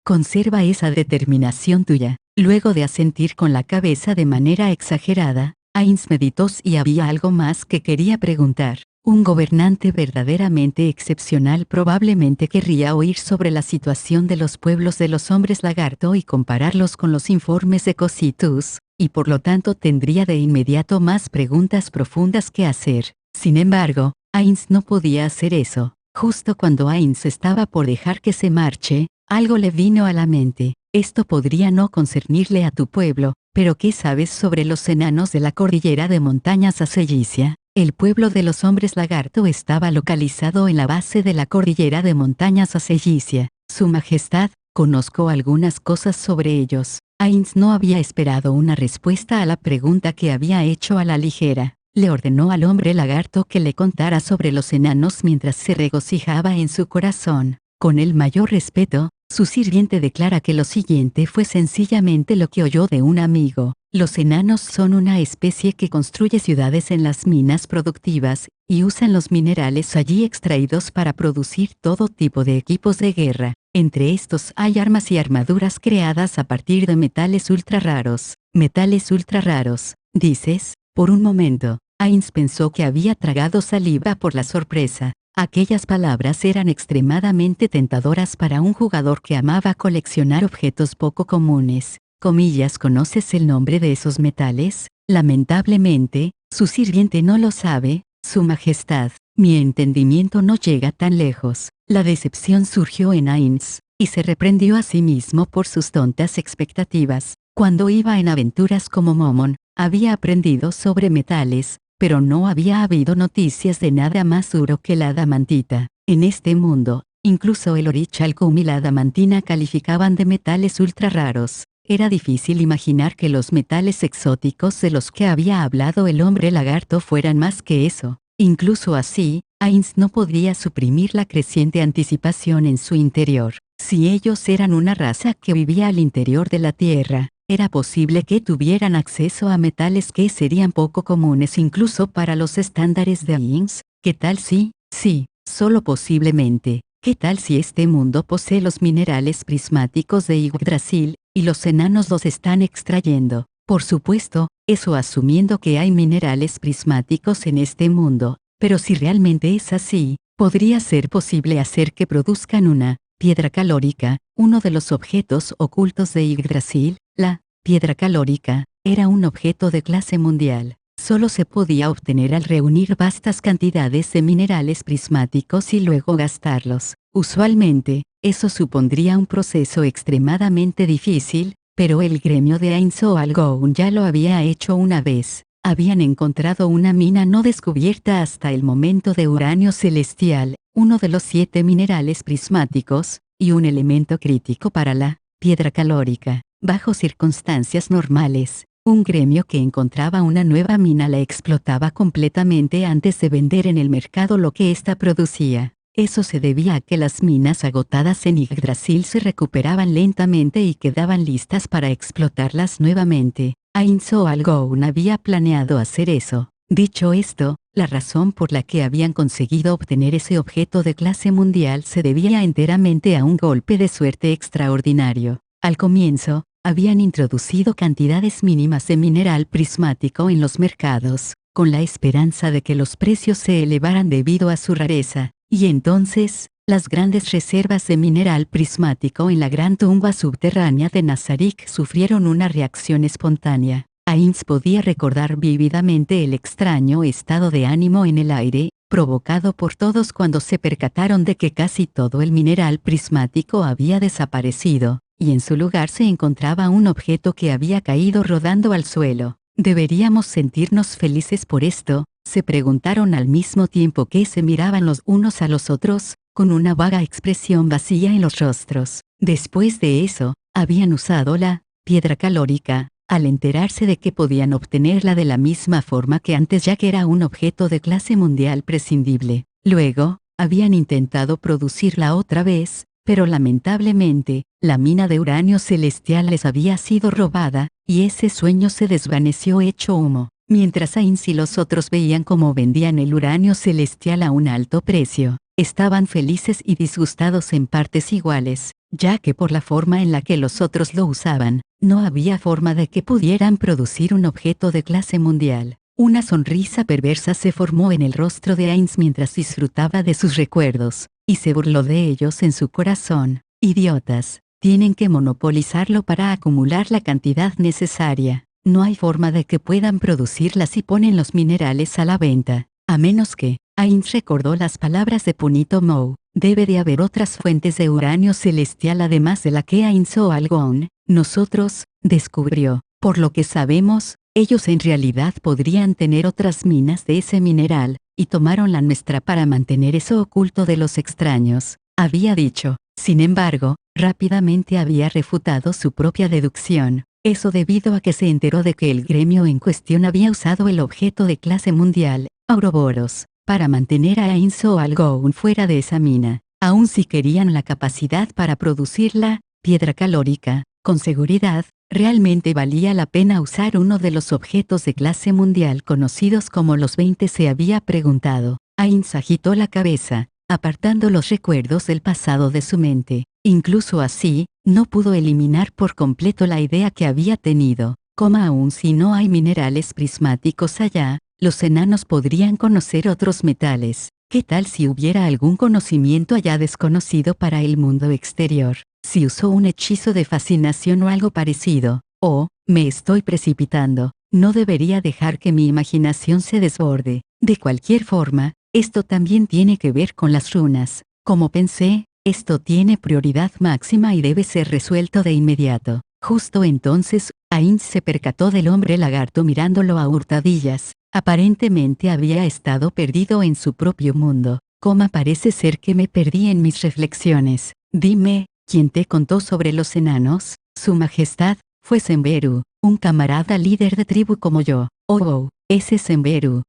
Conserva esa determinación tuya. Luego de asentir con la cabeza de manera exagerada, Ainz meditó si había algo más que quería preguntar. Un gobernante verdaderamente excepcional probablemente querría oír sobre la situación de los pueblos de los hombres lagarto y compararlos con los informes de Cositus, y por lo tanto tendría de inmediato más preguntas profundas que hacer. Sin embargo, Ainz no podía hacer eso. Justo cuando Ainz estaba por dejar que se marche, algo le vino a la mente. Esto podría no concernirle a tu pueblo, pero ¿qué sabes sobre los enanos de la cordillera de montañas Aseyisia? El pueblo de los hombres lagarto estaba localizado en la base de la cordillera de montañas Aseyisia. Su Majestad, conozco algunas cosas sobre ellos. Ainz no había esperado una respuesta a la pregunta que había hecho a la ligera. Le ordenó al hombre lagarto que le contara sobre los enanos mientras se regocijaba en su corazón. Con el mayor respeto, su sirviente declara que lo siguiente fue sencillamente lo que oyó de un amigo. Los enanos son una especie que construye ciudades en las minas productivas, y usan los minerales allí extraídos para producir todo tipo de equipos de guerra. Entre estos hay armas y armaduras creadas a partir de metales ultra raros. Metales ultra raros, dices. Por un momento, Ainz pensó que había tragado saliva por la sorpresa. Aquellas palabras eran extremadamente tentadoras para un jugador que amaba coleccionar objetos poco comunes. Comillas, ¿conoces el nombre de esos metales? Lamentablemente, su sirviente no lo sabe, Su Majestad. Mi entendimiento no llega tan lejos. La decepción surgió en Ainz, y se reprendió a sí mismo por sus tontas expectativas. Cuando iba en aventuras como Momon, había aprendido sobre metales, pero no había habido noticias de nada más duro que la adamantita. En este mundo, incluso el orichalcum y la adamantina calificaban de metales ultra raros. Era difícil imaginar que los metales exóticos de los que había hablado el hombre lagarto fueran más que eso. Incluso así, Ainz no podía suprimir la creciente anticipación en su interior. Si ellos eran una raza que vivía al interior de la Tierra, era posible que tuvieran acceso a metales que serían poco comunes incluso para los estándares de Ainz. ¿Qué tal si? Sí, solo posiblemente. ¿Qué tal si este mundo posee los minerales prismáticos de Yggdrasil, y los enanos los están extrayendo? Por supuesto, eso asumiendo que hay minerales prismáticos en este mundo, pero si realmente es así, podría ser posible hacer que produzcan una piedra calórica, uno de los objetos ocultos de Yggdrasil. La piedra calórica era un objeto de clase mundial. Solo se podía obtener al reunir vastas cantidades de minerales prismáticos y luego gastarlos. Usualmente, eso supondría un proceso extremadamente difícil, pero el gremio de Ainz Algoun ya lo había hecho una vez. Habían encontrado una mina no descubierta hasta el momento de uranio celestial, uno de los 7 minerales prismáticos, y un elemento crítico para la piedra calórica. Bajo circunstancias normales, un gremio que encontraba una nueva mina la explotaba completamente antes de vender en el mercado lo que ésta producía. Eso se debía a que las minas agotadas en Yggdrasil se recuperaban lentamente y quedaban listas para explotarlas nuevamente. Ainz Algoun había planeado hacer eso. Dicho esto, la razón por la que habían conseguido obtener ese objeto de clase mundial se debía enteramente a un golpe de suerte extraordinario. Al comienzo, habían introducido cantidades mínimas de mineral prismático en los mercados, con la esperanza de que los precios se elevaran debido a su rareza, y entonces, las grandes reservas de mineral prismático en la gran tumba subterránea de Nazarik sufrieron una reacción espontánea. Ainz podía recordar vívidamente el extraño estado de ánimo en el aire, provocado por todos cuando se percataron de que casi todo el mineral prismático había desaparecido. y en su lugar se encontraba un objeto que había caído rodando al suelo. ¿Deberíamos sentirnos felices por esto?, se preguntaron al mismo tiempo que se miraban los unos a los otros, con una vaga expresión vacía en los rostros. Después de eso, habían usado la piedra calórica, al enterarse de que podían obtenerla de la misma forma que antes, ya que era un objeto de clase mundial prescindible. Luego, habían intentado producirla otra vez, pero lamentablemente, la mina de uranio celestial les había sido robada, y ese sueño se desvaneció hecho humo. Mientras Ainz y los otros veían cómo vendían el uranio celestial a un alto precio, estaban felices y disgustados en partes iguales, ya que por la forma en la que los otros lo usaban, no había forma de que pudieran producir un objeto de clase mundial. Una sonrisa perversa se formó en el rostro de Ainz mientras disfrutaba de sus recuerdos, y se burló de ellos en su corazón. Idiotas, tienen que monopolizarlo para acumular la cantidad necesaria. No hay forma de que puedan producirla si ponen los minerales a la venta, a menos que, Ainz recordó las palabras de Punito Mou, debe de haber otras fuentes de uranio celestial además de la que Ainz o Algon, nosotros, descubrió. Por lo que sabemos, ellos en realidad podrían tener otras minas de ese mineral, y tomaron la nuestra para mantener eso oculto de los extraños, había dicho. Sin embargo, rápidamente había refutado su propia deducción. Eso debido a que se enteró de que el gremio en cuestión había usado el objeto de clase mundial, Ouroboros, para mantener a Ainz o Algon fuera de esa mina. Aun si querían la capacidad para producir la piedra calórica, con seguridad, realmente valía la pena usar uno de los objetos de clase mundial conocidos como los 20, se había preguntado. Ainz agitó la cabeza, apartando los recuerdos del pasado de su mente. Incluso así, no pudo eliminar por completo la idea que había tenido, aun si no hay minerales prismáticos allá, los enanos podrían conocer otros metales. ¿Qué tal si hubiera algún conocimiento allá desconocido para el mundo exterior? Si usó un hechizo de fascinación o algo parecido. Me estoy precipitando. No debería dejar que mi imaginación se desborde. De cualquier forma, esto también tiene que ver con las runas. Como pensé, esto tiene prioridad máxima y debe ser resuelto de inmediato. Justo entonces, Ainz se percató del hombre lagarto mirándolo a hurtadillas. Aparentemente había estado perdido en su propio mundo. Parece ser que me perdí en mis reflexiones. Dime, ¿quién te contó sobre los enanos? Su Majestad, fue Semberu, un camarada líder de tribu como yo. Ese Semberu,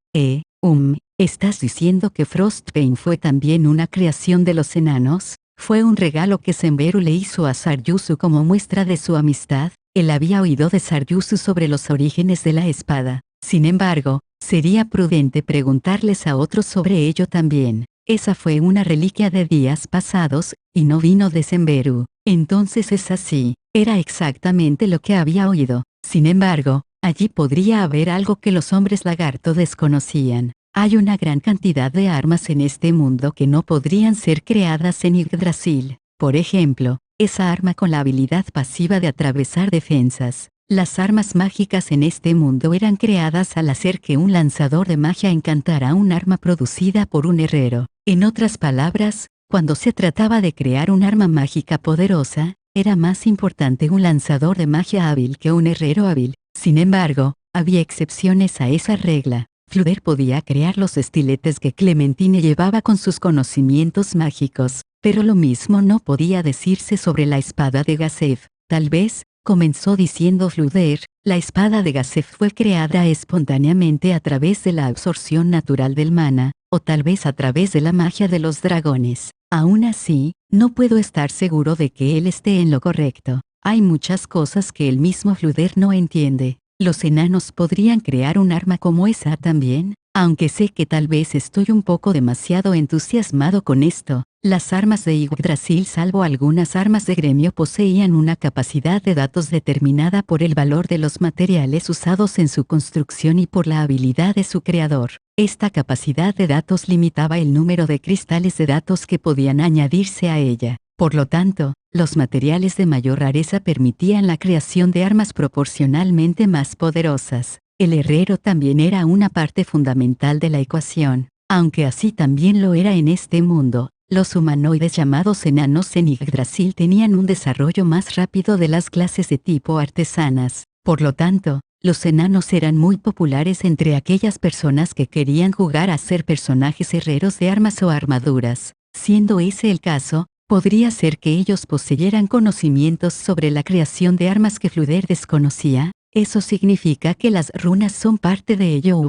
¿estás diciendo que Frostbane fue también una creación de los enanos? Fue un regalo que Semberu le hizo a Saryusu como muestra de su amistad. Él había oído de Saryusu sobre los orígenes de la espada. Sin embargo, sería prudente preguntarles a otros sobre ello también. Esa fue una reliquia de días pasados, y no vino de Semberu. Entonces es así, era exactamente lo que había oído. Sin embargo, allí podría haber algo que los hombres lagarto desconocían. Hay una gran cantidad de armas en este mundo que no podrían ser creadas en Yggdrasil. Por ejemplo, esa arma con la habilidad pasiva de atravesar defensas. Las armas mágicas en este mundo eran creadas al hacer que un lanzador de magia encantara un arma producida por un herrero. En otras palabras, cuando se trataba de crear un arma mágica poderosa, era más importante un lanzador de magia hábil que un herrero hábil. Sin embargo, había excepciones a esa regla. Fluder podía crear los estiletes que Clementine llevaba con sus conocimientos mágicos, pero lo mismo no podía decirse sobre la espada de Gazef. Tal vez, comenzó diciendo Fluder, la espada de Gazef fue creada espontáneamente a través de la absorción natural del mana, o tal vez a través de la magia de los dragones. Aún así, no puedo estar seguro de que él esté en lo correcto. Hay muchas cosas que el mismo Fluder no entiende. ¿Los enanos podrían crear un arma como esa también? Aunque sé que tal vez estoy un poco demasiado entusiasmado con esto, las armas de Yggdrasil, salvo algunas armas de gremio, poseían una capacidad de datos determinada por el valor de los materiales usados en su construcción y por la habilidad de su creador. Esta capacidad de datos limitaba el número de cristales de datos que podían añadirse a ella. Por lo tanto, los materiales de mayor rareza permitían la creación de armas proporcionalmente más poderosas. El herrero también era una parte fundamental de la ecuación. Aunque así también lo era en este mundo, Los humanoides llamados enanos en Yggdrasil tenían un desarrollo más rápido de las clases de tipo artesanas. Por lo tanto, los enanos eran muy populares entre aquellas personas que querían jugar a ser personajes herreros de armas o armaduras. Siendo ese el caso, podría ser que ellos poseyeran conocimientos sobre la creación de armas que Fluder desconocía. Eso significa que las runas son parte de ello.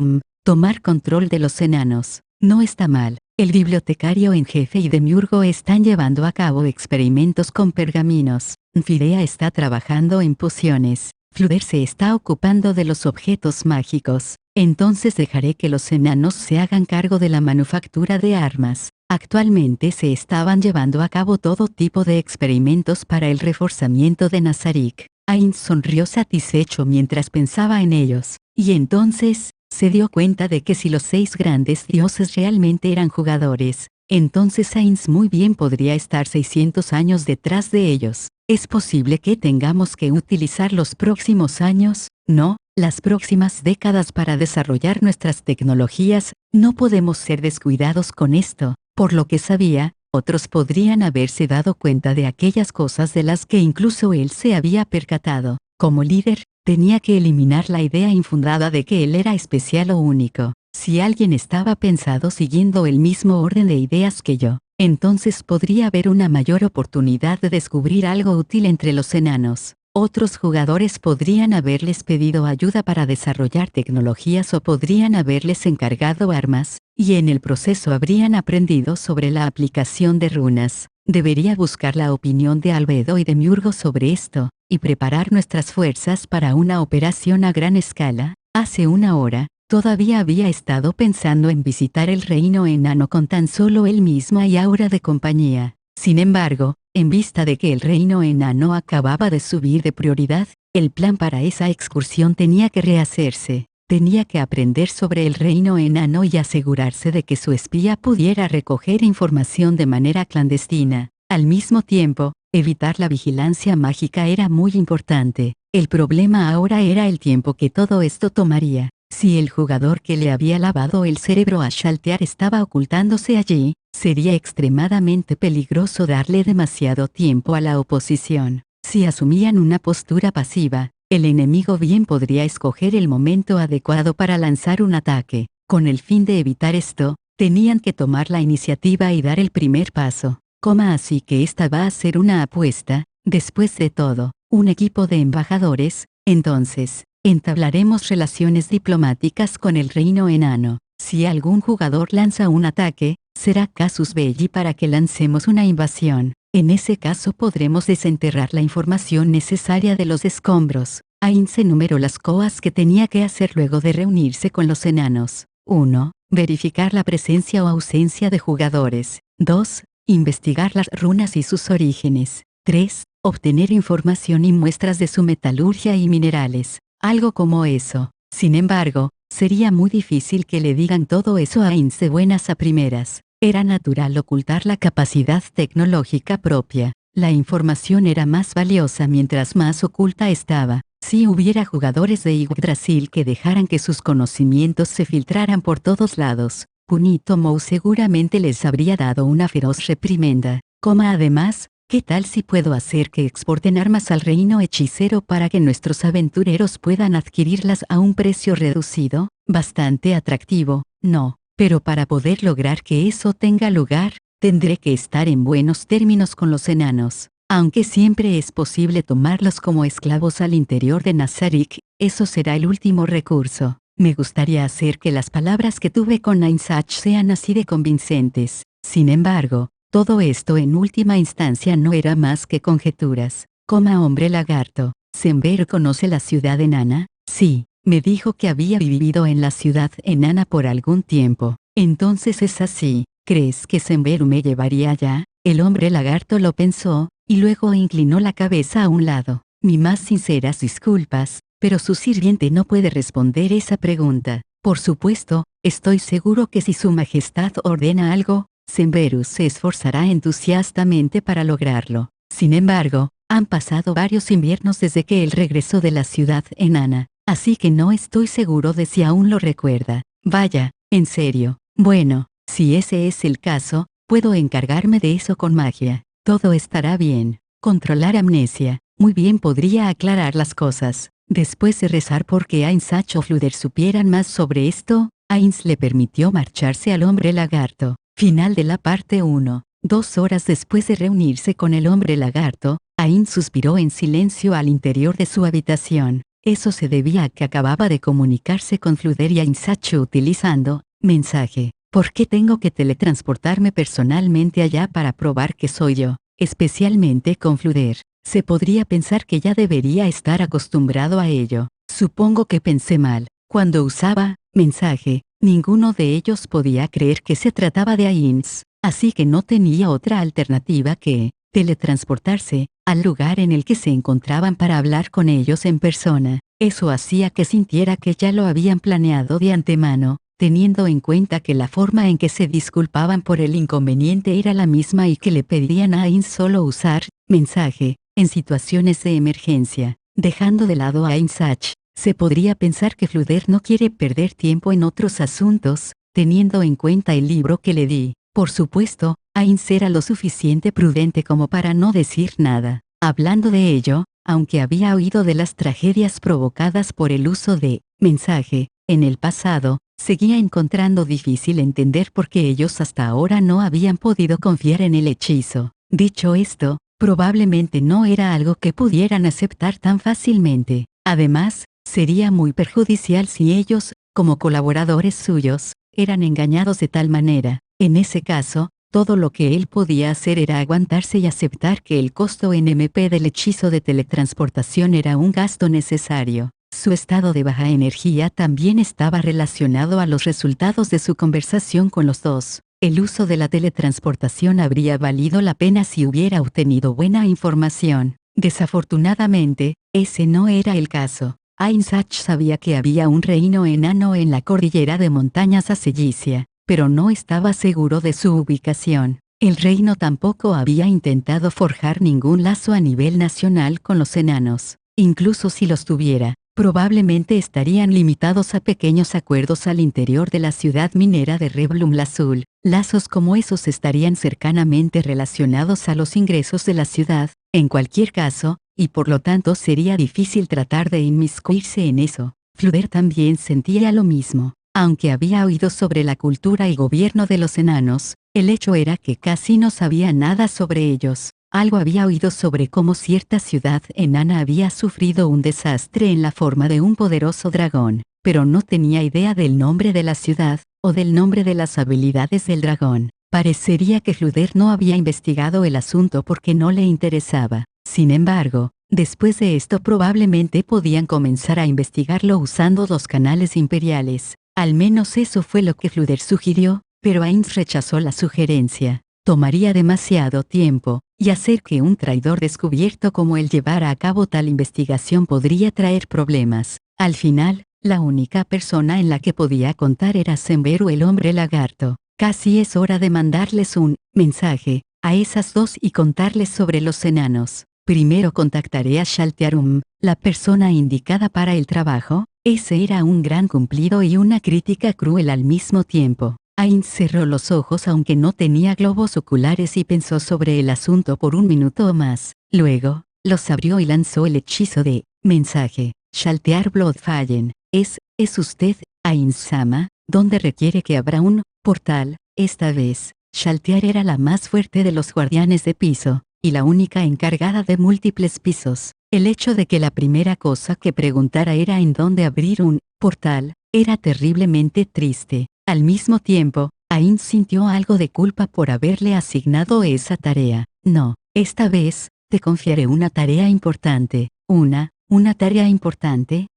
Tomar control de los enanos. No está mal. El bibliotecario en jefe y Demiurgo están llevando a cabo experimentos con pergaminos. Fidea está trabajando en pociones. Fluder se está ocupando de los objetos mágicos. Entonces dejaré que los enanos se hagan cargo de la manufactura de armas. Actualmente se estaban llevando a cabo todo tipo de experimentos para el reforzamiento de Nazarik. Ainz sonrió satisfecho mientras pensaba en ellos. Y entonces, se dio cuenta de que si los 6 grandes dioses realmente eran jugadores, entonces Ainz muy bien podría estar 600 años detrás de ellos. ¿Es posible que tengamos que utilizar los próximos años? No, las próximas décadas para desarrollar nuestras tecnologías. No podemos ser descuidados con esto. Por lo que sabía, otros podrían haberse dado cuenta de aquellas cosas de las que incluso él se había percatado. Como líder, tenía que eliminar la idea infundada de que él era especial o único. Si alguien estaba pensado siguiendo el mismo orden de ideas que yo, entonces podría haber una mayor oportunidad de descubrir algo útil entre los enanos. Otros jugadores podrían haberles pedido ayuda para desarrollar tecnologías o podrían haberles encargado armas, y en el proceso habrían aprendido sobre la aplicación de runas. Debería buscar la opinión de Albedo y Demiurgo sobre esto, y preparar nuestras fuerzas para una operación a gran escala. Hace una hora, todavía había estado pensando en visitar el reino enano con tan solo él mismo y Aura de compañía. Sin embargo, en vista de que el reino enano acababa de subir de prioridad, el plan para esa excursión tenía que rehacerse. Tenía que aprender sobre el reino enano y asegurarse de que su espía pudiera recoger información de manera clandestina. Al mismo tiempo, evitar la vigilancia mágica era muy importante. El problema ahora era el tiempo que todo esto tomaría. Si el jugador que le había lavado el cerebro a Shaltear estaba ocultándose allí, sería extremadamente peligroso darle demasiado tiempo a la oposición. Si asumían una postura pasiva, el enemigo bien podría escoger el momento adecuado para lanzar un ataque. Con el fin de evitar esto, tenían que tomar la iniciativa y dar el primer paso. Así que esta va a ser una apuesta. Después de todo, un equipo de embajadores. Entonces, entablaremos relaciones diplomáticas con el reino enano. Si algún jugador lanza un ataque, será casus belli para que lancemos una invasión. En ese caso podremos desenterrar la información necesaria de los escombros. Ainz enumeró las cosas que tenía que hacer luego de reunirse con los enanos. 1. Verificar la presencia o ausencia de jugadores. 2. Investigar las runas y sus orígenes. 3. Obtener información y muestras de su metalurgia y minerales. Algo como eso. Sin embargo, sería muy difícil que le digan todo eso a Ainz de buenas a primeras. Era natural ocultar la capacidad tecnológica propia. La información era más valiosa mientras más oculta estaba. Si hubiera jugadores de Yggdrasil que dejaran que sus conocimientos se filtraran por todos lados, Punito Mou seguramente les habría dado una feroz reprimenda. Además, ¿qué tal si puedo hacer que exporten armas al reino hechicero para que nuestros aventureros puedan adquirirlas a un precio reducido? Bastante atractivo, ¿no? Pero para poder lograr que eso tenga lugar, tendré que estar en buenos términos con los enanos. Aunque siempre es posible tomarlos como esclavos al interior de Nazarik, eso será el último recurso. Me gustaría hacer que las palabras que tuve con Ainzach sean así de convincentes. Sin embargo, todo esto en última instancia no era más que conjeturas. Hombre lagarto, ¿Sember conoce la ciudad enana? Sí. Me dijo que había vivido en la ciudad enana por algún tiempo. Entonces es así. ¿Crees que Sember me llevaría allá? El hombre lagarto lo pensó, y luego inclinó la cabeza a un lado. Mi más sinceras disculpas, pero su sirviente no puede responder esa pregunta. Por supuesto, estoy seguro que si su majestad ordena algo, Semberus se esforzará entusiastamente para lograrlo. Sin embargo, han pasado varios inviernos desde que él regresó de la ciudad enana. Así que no estoy seguro de si aún lo recuerda. Vaya, en serio. Bueno, si ese es el caso, Puedo encargarme de eso con magia. Todo estará bien. Controlar amnesia. Muy bien, podría aclarar las cosas. Después de rezar porque Ainzach o Fluder supieran más sobre esto, Ainz le permitió marcharse al hombre lagarto. Final de la parte 1. 2 horas después de reunirse con el hombre lagarto, Ainz suspiró en silencio al interior de su habitación. Eso se debía a que acababa de comunicarse con Fluder y Ainzach utilizando mensaje. ¿Por qué tengo que teletransportarme personalmente allá para probar que soy yo? Especialmente con Fluder. Se podría pensar que ya debería estar acostumbrado a ello. Supongo que pensé mal. Cuando usaba mensaje, ninguno de ellos podía creer que se trataba de Ainz, así que no tenía otra alternativa que teletransportarse al lugar en el que se encontraban para hablar con ellos en persona. Eso hacía que sintiera que ya lo habían planeado de antemano, teniendo en cuenta que la forma en que se disculpaban por el inconveniente era la misma y que le pedían a Ainz solo usar mensaje en situaciones de emergencia. Dejando de lado a Ainzach, se podría pensar que Fluder no quiere perder tiempo en otros asuntos, teniendo en cuenta el libro que le di. Por supuesto, Ainz era lo suficiente prudente como para no decir nada. Hablando de ello, aunque había oído de las tragedias provocadas por el uso de mensaje en el pasado, seguía encontrando difícil entender por qué ellos hasta ahora no habían podido confiar en el hechizo. Dicho esto, probablemente no era algo que pudieran aceptar tan fácilmente. Además, sería muy perjudicial si ellos, como colaboradores suyos, eran engañados de tal manera. En ese caso, todo lo que él podía hacer era aguantarse y aceptar que el costo en MP del hechizo de teletransportación era un gasto necesario. Su estado de baja energía también estaba relacionado a los resultados de su conversación con los dos. El uso de la teletransportación habría valido la pena si hubiera obtenido buena información. Desafortunadamente, ese no era el caso. Ainzach sabía que había un reino enano en la cordillera de montañas Aselicia, pero no estaba seguro de su ubicación. El reino tampoco había intentado forjar ningún lazo a nivel nacional con los enanos. Incluso si los tuviera, probablemente estarían limitados a pequeños acuerdos al interior de la ciudad minera de Reblum-Lazul. Lazos como esos estarían cercanamente relacionados a los ingresos de la ciudad, en cualquier caso, y por lo tanto sería difícil tratar de inmiscuirse en eso. Fluder también sentía lo mismo. Aunque había oído sobre la cultura y gobierno de los enanos, el hecho era que casi no sabía nada sobre ellos. Algo había oído sobre cómo cierta ciudad enana había sufrido un desastre en la forma de un poderoso dragón, pero no tenía idea del nombre de la ciudad, o del nombre de las habilidades del dragón. Parecería que Fluder no había investigado el asunto porque no le interesaba. Sin embargo, después de esto probablemente podían comenzar a investigarlo usando los canales imperiales. Al menos eso fue lo que Fluder sugirió, pero Ainz rechazó la sugerencia. Tomaría demasiado tiempo, y hacer que un traidor descubierto como él llevara a cabo tal investigación podría traer problemas. Al final, la única persona en la que podía contar era Semberu el hombre lagarto. Casi es hora de mandarles un mensaje a esas dos y contarles sobre los enanos. Primero contactaré a Shaltearum, la persona indicada para el trabajo. Ese era un gran cumplido y una crítica cruel al mismo tiempo. Ainz cerró los ojos aunque no tenía globos oculares y pensó sobre el asunto por un minuto o más. Luego, los abrió y lanzó el hechizo de mensaje. Shaltear Bloodfallen. ¿Es usted, Ainz-sama? ¿Dónde requiere que abra un portal? Esta vez, Shaltear era la más fuerte de los guardianes de piso, y la única encargada de múltiples pisos. El hecho de que la primera cosa que preguntara era en dónde abrir un portal, era terriblemente triste. Al mismo tiempo, Ainz sintió algo de culpa por haberle asignado esa tarea. No, esta vez, te confiaré una tarea importante. ¿Una tarea importante?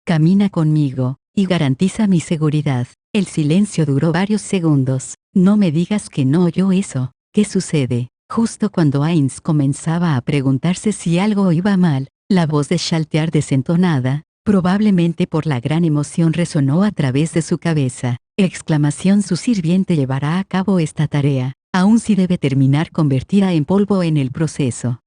Camina conmigo, y garantiza mi seguridad. El silencio duró varios segundos. No me digas que no oyó eso. ¿Qué sucede? Justo cuando Ainz comenzaba a preguntarse si algo iba mal, la voz de Shaltear desentonada, probablemente por la gran emoción resonó a través de su cabeza. Exclamación: su sirviente llevará a cabo esta tarea, aun si debe terminar convertida en polvo en el proceso.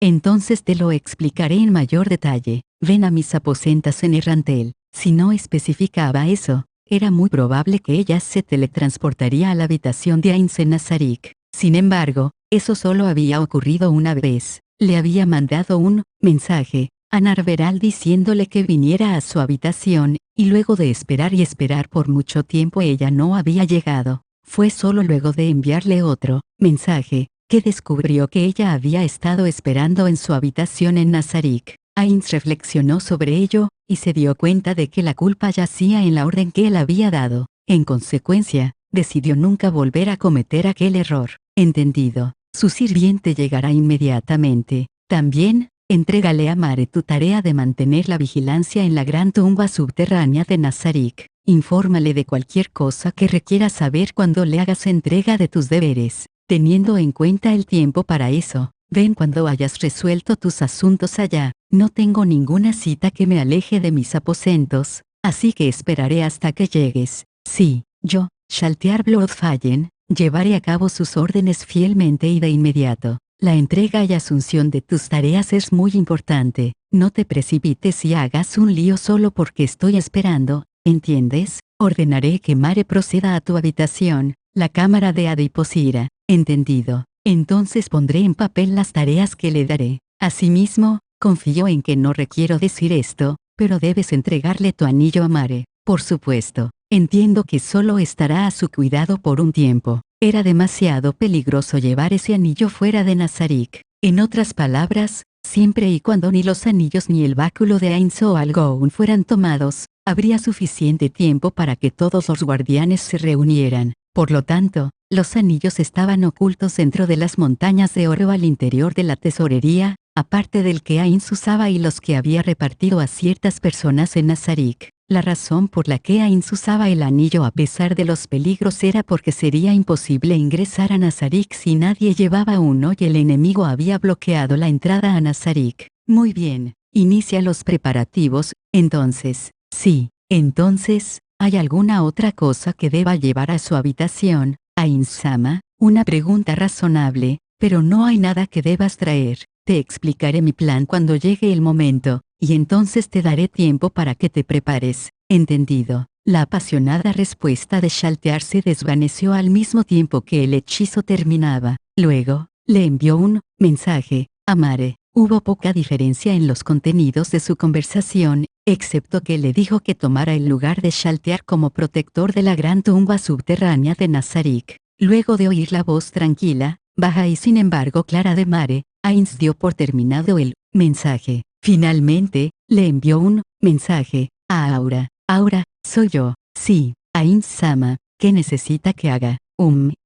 Entonces te lo explicaré en mayor detalle. Ven a mis aposentos en Errantel. Si no especificaba eso, era muy probable que ella se teletransportaría a la habitación de Ainz en Nazarik. Sin embargo, eso solo había ocurrido una vez. Le había mandado un mensaje a Narveral diciéndole que viniera a su habitación, y luego de esperar y esperar por mucho tiempo ella no había llegado. Fue solo luego de enviarle otro mensaje que descubrió que ella había estado esperando en su habitación en Nazarik. Ainz reflexionó sobre ello, y se dio cuenta de que la culpa yacía en la orden que él había dado. En consecuencia, decidió nunca volver a cometer aquel error. Entendido. Su sirviente llegará inmediatamente. También, entrégale a Mare tu tarea de mantener la vigilancia en la gran tumba subterránea de Nazarik. Infórmale de cualquier cosa que requiera saber cuando le hagas entrega de tus deberes, teniendo en cuenta el tiempo para eso. Ven cuando hayas resuelto tus asuntos allá. No tengo ninguna cita que me aleje de mis aposentos, así que esperaré hasta que llegues. Sí, yo, Shaltear Bloodfallen, llevaré a cabo sus órdenes fielmente y de inmediato. La entrega y asunción de tus tareas es muy importante. No te precipites y hagas un lío solo porque estoy esperando, ¿entiendes? Ordenaré que Mare proceda a tu habitación, la cámara de Adiposira. ¿Entendido? Entonces pondré en papel las tareas que le daré. Asimismo, confío en que no requiero decir esto, pero debes entregarle tu anillo a Mare. Por supuesto, entiendo que solo estará a su cuidado por un tiempo. Era demasiado peligroso llevar ese anillo fuera de Nazarik. En otras palabras, siempre y cuando ni los anillos ni el báculo de Ainz o Algoun fueran tomados, habría suficiente tiempo para que todos los guardianes se reunieran. Por lo tanto, los anillos estaban ocultos dentro de las montañas de oro al interior de la tesorería, aparte del que Ainz usaba y los que había repartido a ciertas personas en Nazarik. La razón por la que Ainz usaba el anillo a pesar de los peligros era porque sería imposible ingresar a Nazarik si nadie llevaba uno y el enemigo había bloqueado la entrada a Nazarik. Muy bien, inicia los preparativos, entonces. Sí, entonces, ¿hay alguna otra cosa que deba llevar a su habitación, Ainz-sama? Una pregunta razonable, pero no hay nada que debas traer. Te explicaré mi plan cuando llegue el momento, y entonces te daré tiempo para que te prepares. ¿Entendido? La apasionada respuesta de Shaltear se desvaneció al mismo tiempo que el hechizo terminaba. Luego, le envió un mensaje a Mare. Hubo poca diferencia en los contenidos de su conversación, excepto que le dijo que tomara el lugar de Shaltear como protector de la gran tumba subterránea de Nazarik. Luego de oír la voz tranquila, baja y sin embargo clara de Mare, Ainz dio por terminado el mensaje. Finalmente, le envió un mensaje a Aura. Aura, soy yo. Sí, Ainz-sama, ¿qué necesita que haga?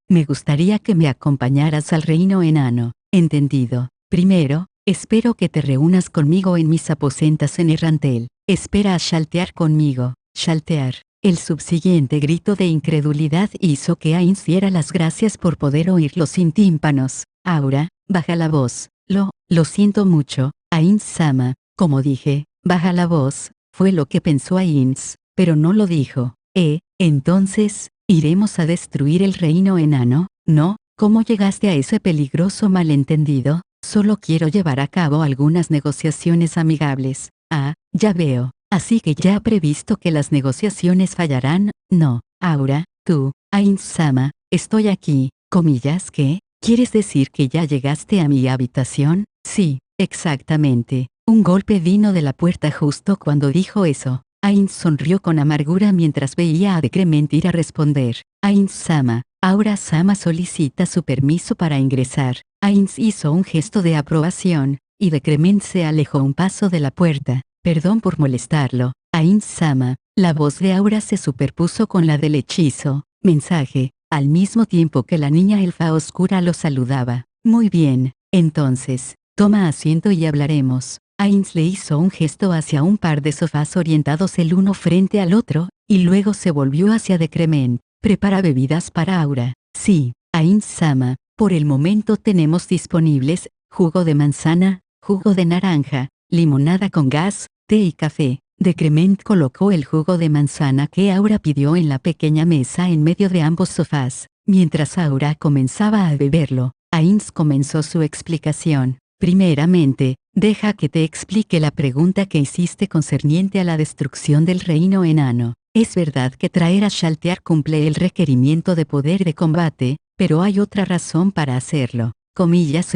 Me gustaría que me acompañaras al reino enano. Entendido. Primero, espero que te reúnas conmigo en mis aposentos en Errantel. Espera a Shaltear conmigo. Shaltear. El subsiguiente grito de incredulidad hizo que Ainz diera las gracias por poder oírlo sin tímpanos. Aura, baja la voz. Lo siento mucho, Ainz-sama. Como dije, baja la voz, fue lo que pensó Ainz, pero no lo dijo. Entonces, ¿iremos a destruir el reino enano? No, ¿cómo llegaste a ese peligroso malentendido? Solo quiero llevar a cabo algunas negociaciones amigables. Ah, ya veo. Así que ya ha previsto que las negociaciones fallarán. No, Aura, tú, Ainz-sama, estoy aquí. Comillas, ¿qué? ¿Quieres decir que ya llegaste a mi habitación? Sí, exactamente. Un golpe vino de la puerta justo cuando dijo eso. Ainz sonrió con amargura mientras veía a Decrement ir a responder. Ainz-sama, Aura-sama solicita su permiso para ingresar. Ainz hizo un gesto de aprobación, y Decrement se alejó un paso de la puerta. Perdón por molestarlo, Ainz-sama. La voz de Aura se superpuso con la del hechizo. Mensaje, al mismo tiempo que la niña elfa oscura lo saludaba. Muy bien, entonces, toma asiento y hablaremos. Ainz le hizo un gesto hacia un par de sofás orientados el uno frente al otro, y luego se volvió hacia Decrement. Prepara bebidas para Aura. Sí, Ainz-sama, por el momento tenemos disponibles jugo de manzana, jugo de naranja, limonada con gas, té y café. Decrement colocó el jugo de manzana que Aura pidió en la pequeña mesa en medio de ambos sofás. Mientras Aura comenzaba a beberlo, Ainz comenzó su explicación. Primeramente, deja que te explique la pregunta que hiciste concerniente a la destrucción del reino enano. Es verdad que traer a Shaltear cumple el requerimiento de poder de combate, pero hay otra razón para hacerlo. Comillas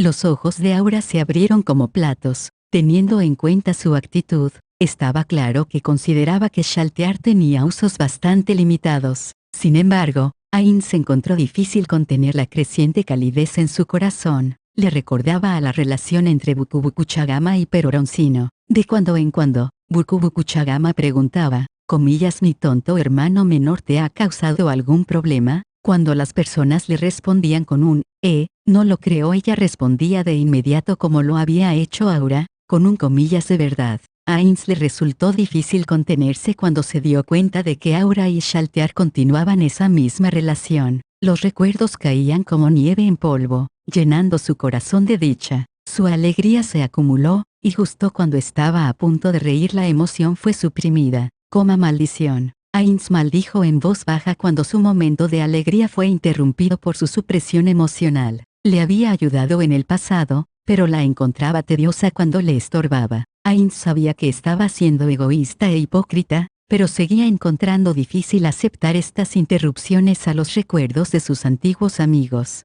los ojos de Aura se abrieron como platos. Teniendo en cuenta su actitud, estaba claro que consideraba que Shaltear tenía usos bastante limitados. Sin embargo, Ain se encontró difícil contener la creciente calidez en su corazón. Le recordaba a la relación entre Bukubukuchagama y Peroroncino. De cuando en cuando, Bukubukuchagama preguntaba, comillas, ¿mi tonto hermano menor te ha causado algún problema? Cuando las personas le respondían con un no lo creo, ella respondía de inmediato como lo había hecho Aura, con un comillas de verdad. A Ainz le resultó difícil contenerse cuando se dio cuenta de que Aura y Shaltear continuaban esa misma relación. Los recuerdos caían como nieve en polvo, llenando su corazón de dicha. Su alegría se acumuló, y justo cuando estaba a punto de reír la emoción fue suprimida. Maldición. Ainz maldijo en voz baja cuando su momento de alegría fue interrumpido por su supresión emocional. Le había ayudado en el pasado, pero la encontraba tediosa cuando le estorbaba. Ainz sabía que estaba siendo egoísta e hipócrita, pero seguía encontrando difícil aceptar estas interrupciones a los recuerdos de sus antiguos amigos.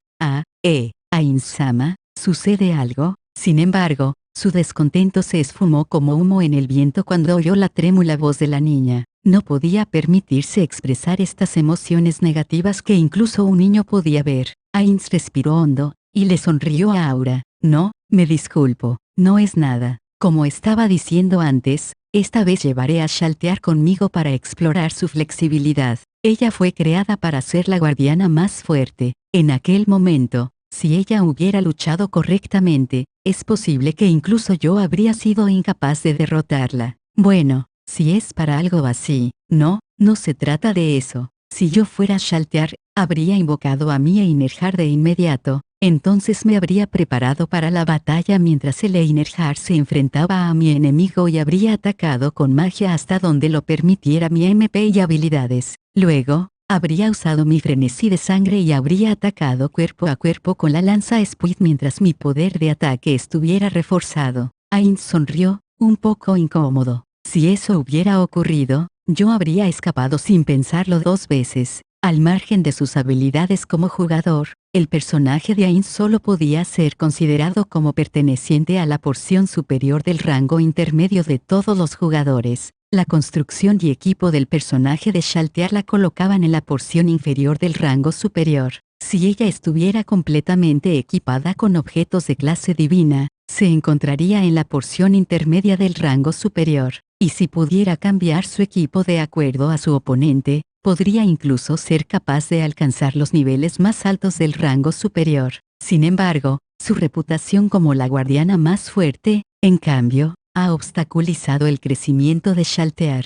Ainz-sama, ¿sucede algo? Sin embargo, su descontento se esfumó como humo en el viento cuando oyó la trémula voz de la niña. No podía permitirse expresar estas emociones negativas que incluso un niño podía ver. Ainz respiró hondo, y le sonrió a Aura. No, me disculpo, no es nada. Como estaba diciendo antes, esta vez llevaré a Shaltear conmigo para explorar su flexibilidad. Ella fue creada para ser la guardiana más fuerte. En aquel momento, si ella hubiera luchado correctamente, es posible que incluso yo habría sido incapaz de derrotarla. Bueno, si es para algo así, no se trata de eso. Si yo fuera Shaltear, habría invocado a mi Einherjar de inmediato, entonces me habría preparado para la batalla mientras el Einherjar se enfrentaba a mi enemigo y habría atacado con magia hasta donde lo permitiera mi MP y habilidades. Luego, habría usado mi frenesí de sangre y habría atacado cuerpo a cuerpo con la lanza Spuid mientras mi poder de ataque estuviera reforzado. Ainz sonrió, un poco incómodo. Si eso hubiera ocurrido, yo habría escapado sin pensarlo dos veces. Al margen de sus habilidades como jugador, el personaje de Ainz solo podía ser considerado como perteneciente a la porción superior del rango intermedio de todos los jugadores. La construcción y equipo del personaje de Shaltear la colocaban en la porción inferior del rango superior. Si ella estuviera completamente equipada con objetos de clase divina, se encontraría en la porción intermedia del rango superior. Y si pudiera cambiar su equipo de acuerdo a su oponente, podría incluso ser capaz de alcanzar los niveles más altos del rango superior. Sin embargo, su reputación como la guardiana más fuerte, en cambio, ha obstaculizado el crecimiento de Shaltear.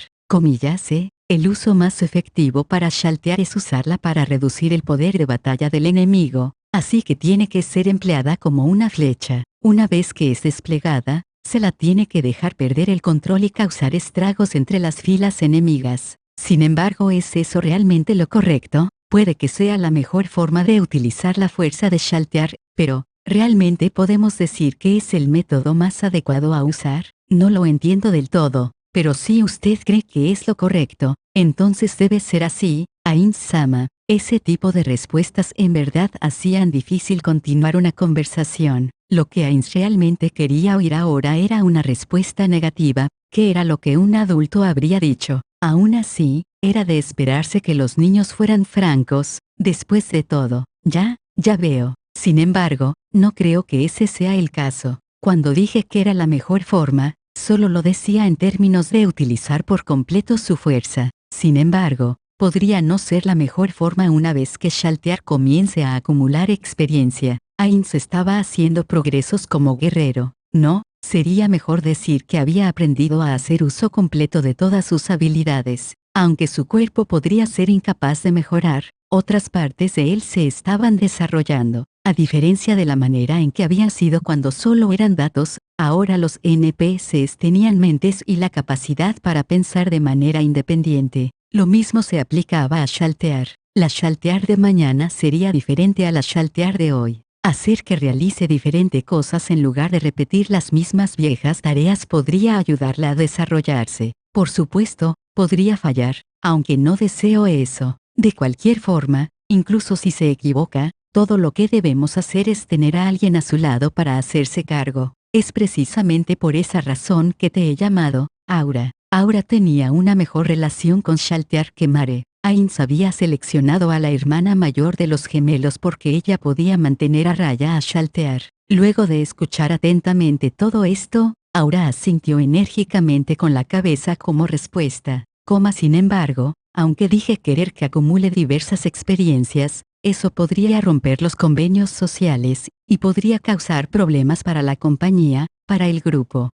El uso más efectivo para Shaltear es usarla para reducir el poder de batalla del enemigo, así que tiene que ser empleada como una flecha. Una vez que es desplegada, se la tiene que dejar perder el control y causar estragos entre las filas enemigas. Sin embargo, ¿es eso realmente lo correcto? Puede que sea la mejor forma de utilizar la fuerza de Shaltear, pero, ¿realmente podemos decir que es el método más adecuado a usar? No lo entiendo del todo, pero si usted cree que es lo correcto, entonces debe ser así, Ainz-sama. Ese tipo de respuestas en verdad hacían difícil continuar una conversación. Lo que Ainz realmente quería oír ahora era una respuesta negativa, que era lo que un adulto habría dicho. Aún así, era de esperarse que los niños fueran francos. Después de todo, ya veo. Sin embargo, no creo que ese sea el caso. Cuando dije que era la mejor forma, solo lo decía en términos de utilizar por completo su fuerza. Sin embargo, podría no ser la mejor forma una vez que Shaltear comience a acumular experiencia. Ainz estaba haciendo progresos como guerrero. No, sería mejor decir que había aprendido a hacer uso completo de todas sus habilidades. Aunque su cuerpo podría ser incapaz de mejorar, otras partes de él se estaban desarrollando. A diferencia de la manera en que había sido cuando solo eran datos, ahora los NPCs tenían mentes y la capacidad para pensar de manera independiente. Lo mismo se aplicaba a Shaltear. La Shaltear de mañana sería diferente a la Shaltear de hoy. Hacer que realice diferentes cosas en lugar de repetir las mismas viejas tareas podría ayudarla a desarrollarse. Por supuesto, podría fallar, aunque no deseo eso. De cualquier forma, incluso si se equivoca, todo lo que debemos hacer es tener a alguien a su lado para hacerse cargo. Es precisamente por esa razón que te he llamado, Aura. Aura tenía una mejor relación con Shaltear que Mare. Ainz había seleccionado a la hermana mayor de los gemelos porque ella podía mantener a raya a Shaltear. Luego de escuchar atentamente todo esto, Aura asintió enérgicamente con la cabeza como respuesta. Sin embargo, aunque dije querer que acumule diversas experiencias, eso podría romper los convenios sociales, y podría causar problemas para la compañía, para el grupo.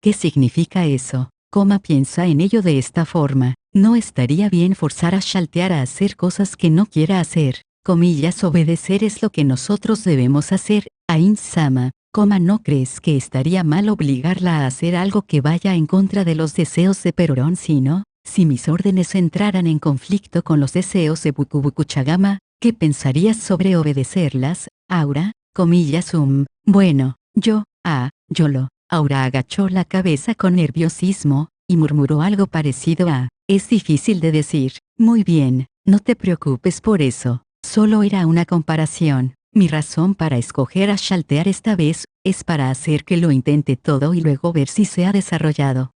¿Qué significa eso? Piensa en ello de esta forma. No estaría bien forzar a Shaltear a hacer cosas que no quiera hacer. Obedecer es lo que nosotros debemos hacer, Ainz-sama. ¿No crees que estaría mal obligarla a hacer algo que vaya en contra de los deseos de Peroron sino? Si mis órdenes entraran en conflicto con los deseos de Bukubukuchagama, ¿qué pensarías sobre obedecerlas, Aura? Bueno, yo lo. Aura agachó la cabeza con nerviosismo, y murmuró algo parecido a, es difícil de decir. Muy bien, no te preocupes por eso, solo era una comparación. Mi razón para escoger a Shaltear esta vez, es para hacer que lo intente todo y luego ver si se ha desarrollado.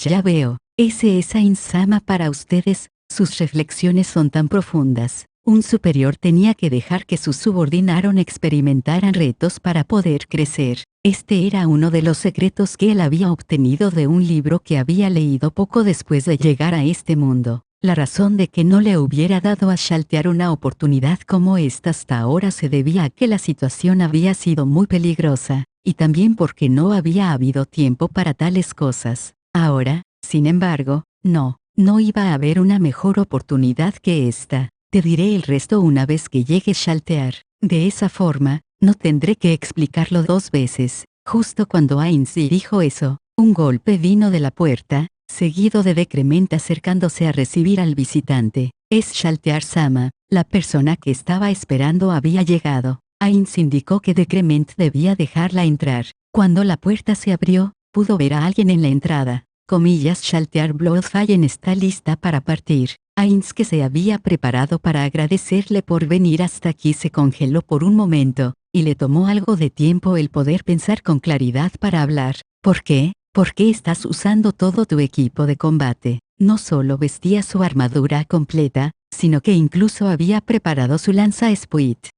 Ya veo. Ese es Ainz-sama para ustedes, sus reflexiones son tan profundas. Un superior tenía que dejar que sus subordinados experimentaran retos para poder crecer. Este era uno de los secretos que él había obtenido de un libro que había leído poco después de llegar a este mundo. La razón de que no le hubiera dado a Shaltear una oportunidad como esta hasta ahora se debía a que la situación había sido muy peligrosa, y también porque no había habido tiempo para tales cosas. Ahora, sin embargo, no iba a haber una mejor oportunidad que esta. Te diré el resto una vez que llegue Shaltear. De esa forma, no tendré que explicarlo dos veces. Justo cuando Ainz dijo eso, un golpe vino de la puerta, seguido de Decrement acercándose a recibir al visitante. Es Shaltear-sama, la persona que estaba esperando había llegado. Ainz indicó que Decrement debía dejarla entrar. Cuando la puerta se abrió, pudo ver a alguien en la entrada. Shaltear Bloodfallen está lista para partir. Ainz, que se había preparado para agradecerle por venir hasta aquí, se congeló por un momento, y le tomó algo de tiempo el poder pensar con claridad para hablar. ¿Por qué? ¿Por qué estás usando todo tu equipo de combate? No solo vestía su armadura completa, sino que incluso había preparado su lanza Spuit.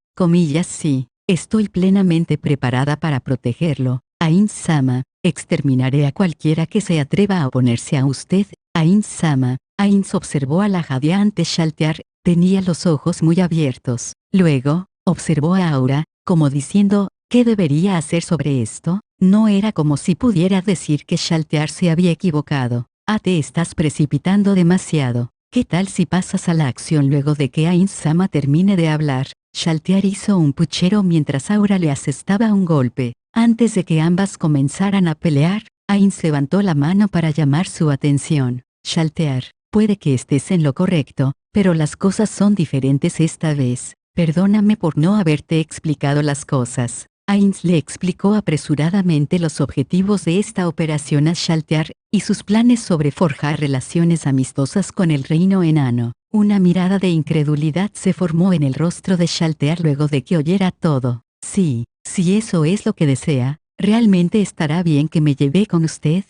Sí, estoy plenamente preparada para protegerlo. Ainz-sama, exterminaré a cualquiera que se atreva a oponerse a usted, Ainz-sama. Ainz observó a la jadeante Shaltear, tenía los ojos muy abiertos. Luego, observó a Aura, como diciendo, ¿qué debería hacer sobre esto? No era como si pudiera decir que Shaltear se había equivocado. Te estás precipitando demasiado. ¿Qué tal si pasas a la acción luego de que Ainz-sama termine de hablar? Shaltear hizo un puchero mientras Aura le asestaba un golpe. Antes de que ambas comenzaran a pelear, Ainz levantó la mano para llamar su atención. Shaltear, puede que estés en lo correcto, pero las cosas son diferentes esta vez. Perdóname por no haberte explicado las cosas. Ainz le explicó apresuradamente los objetivos de esta operación a Shaltear, y sus planes sobre forjar relaciones amistosas con el reino enano. Una mirada de incredulidad se formó en el rostro de Shaltear luego de que oyera todo. Sí, si eso es lo que desea, ¿realmente estará bien que me lleve con usted?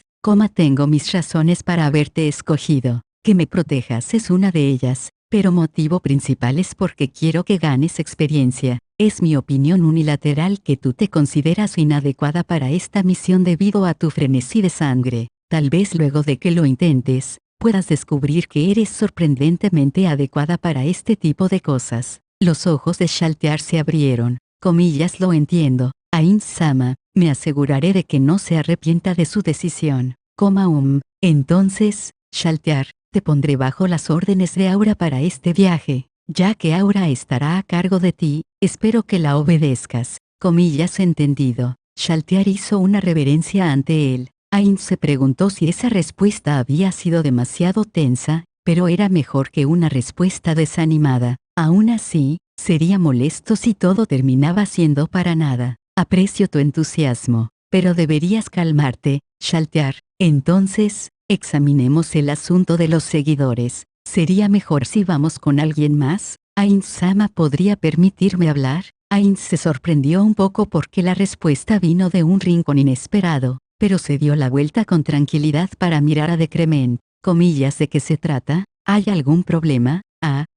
Tengo mis razones para haberte escogido. Que me protejas es una de ellas, pero motivo principal es porque quiero que ganes experiencia. Es mi opinión unilateral que tú te consideras inadecuada para esta misión debido a tu frenesí de sangre. Tal vez luego de que lo intentes, puedas descubrir que eres sorprendentemente adecuada para este tipo de cosas. Los ojos de Shaltear se abrieron. Lo entiendo, Ainz-sama, me aseguraré de que no se arrepienta de su decisión. Entonces, Shaltear, te pondré bajo las órdenes de Aura para este viaje. Ya que Aura estará a cargo de ti, espero que la obedezcas. Entendido. Shaltear hizo una reverencia ante él. Ainz se preguntó si esa respuesta había sido demasiado tensa, pero era mejor que una respuesta desanimada. Aún así, sería molesto si todo terminaba siendo para nada. Aprecio tu entusiasmo, pero deberías calmarte, Shaltear. Entonces, examinemos el asunto de los seguidores. ¿Sería mejor si vamos con alguien más? Ainz-sama podría permitirme hablar. Ainz se sorprendió un poco porque la respuesta vino de un rincón inesperado, pero se dio la vuelta con tranquilidad para mirar a Decrement. Comillas, ¿de qué se trata? ¿Hay algún problema?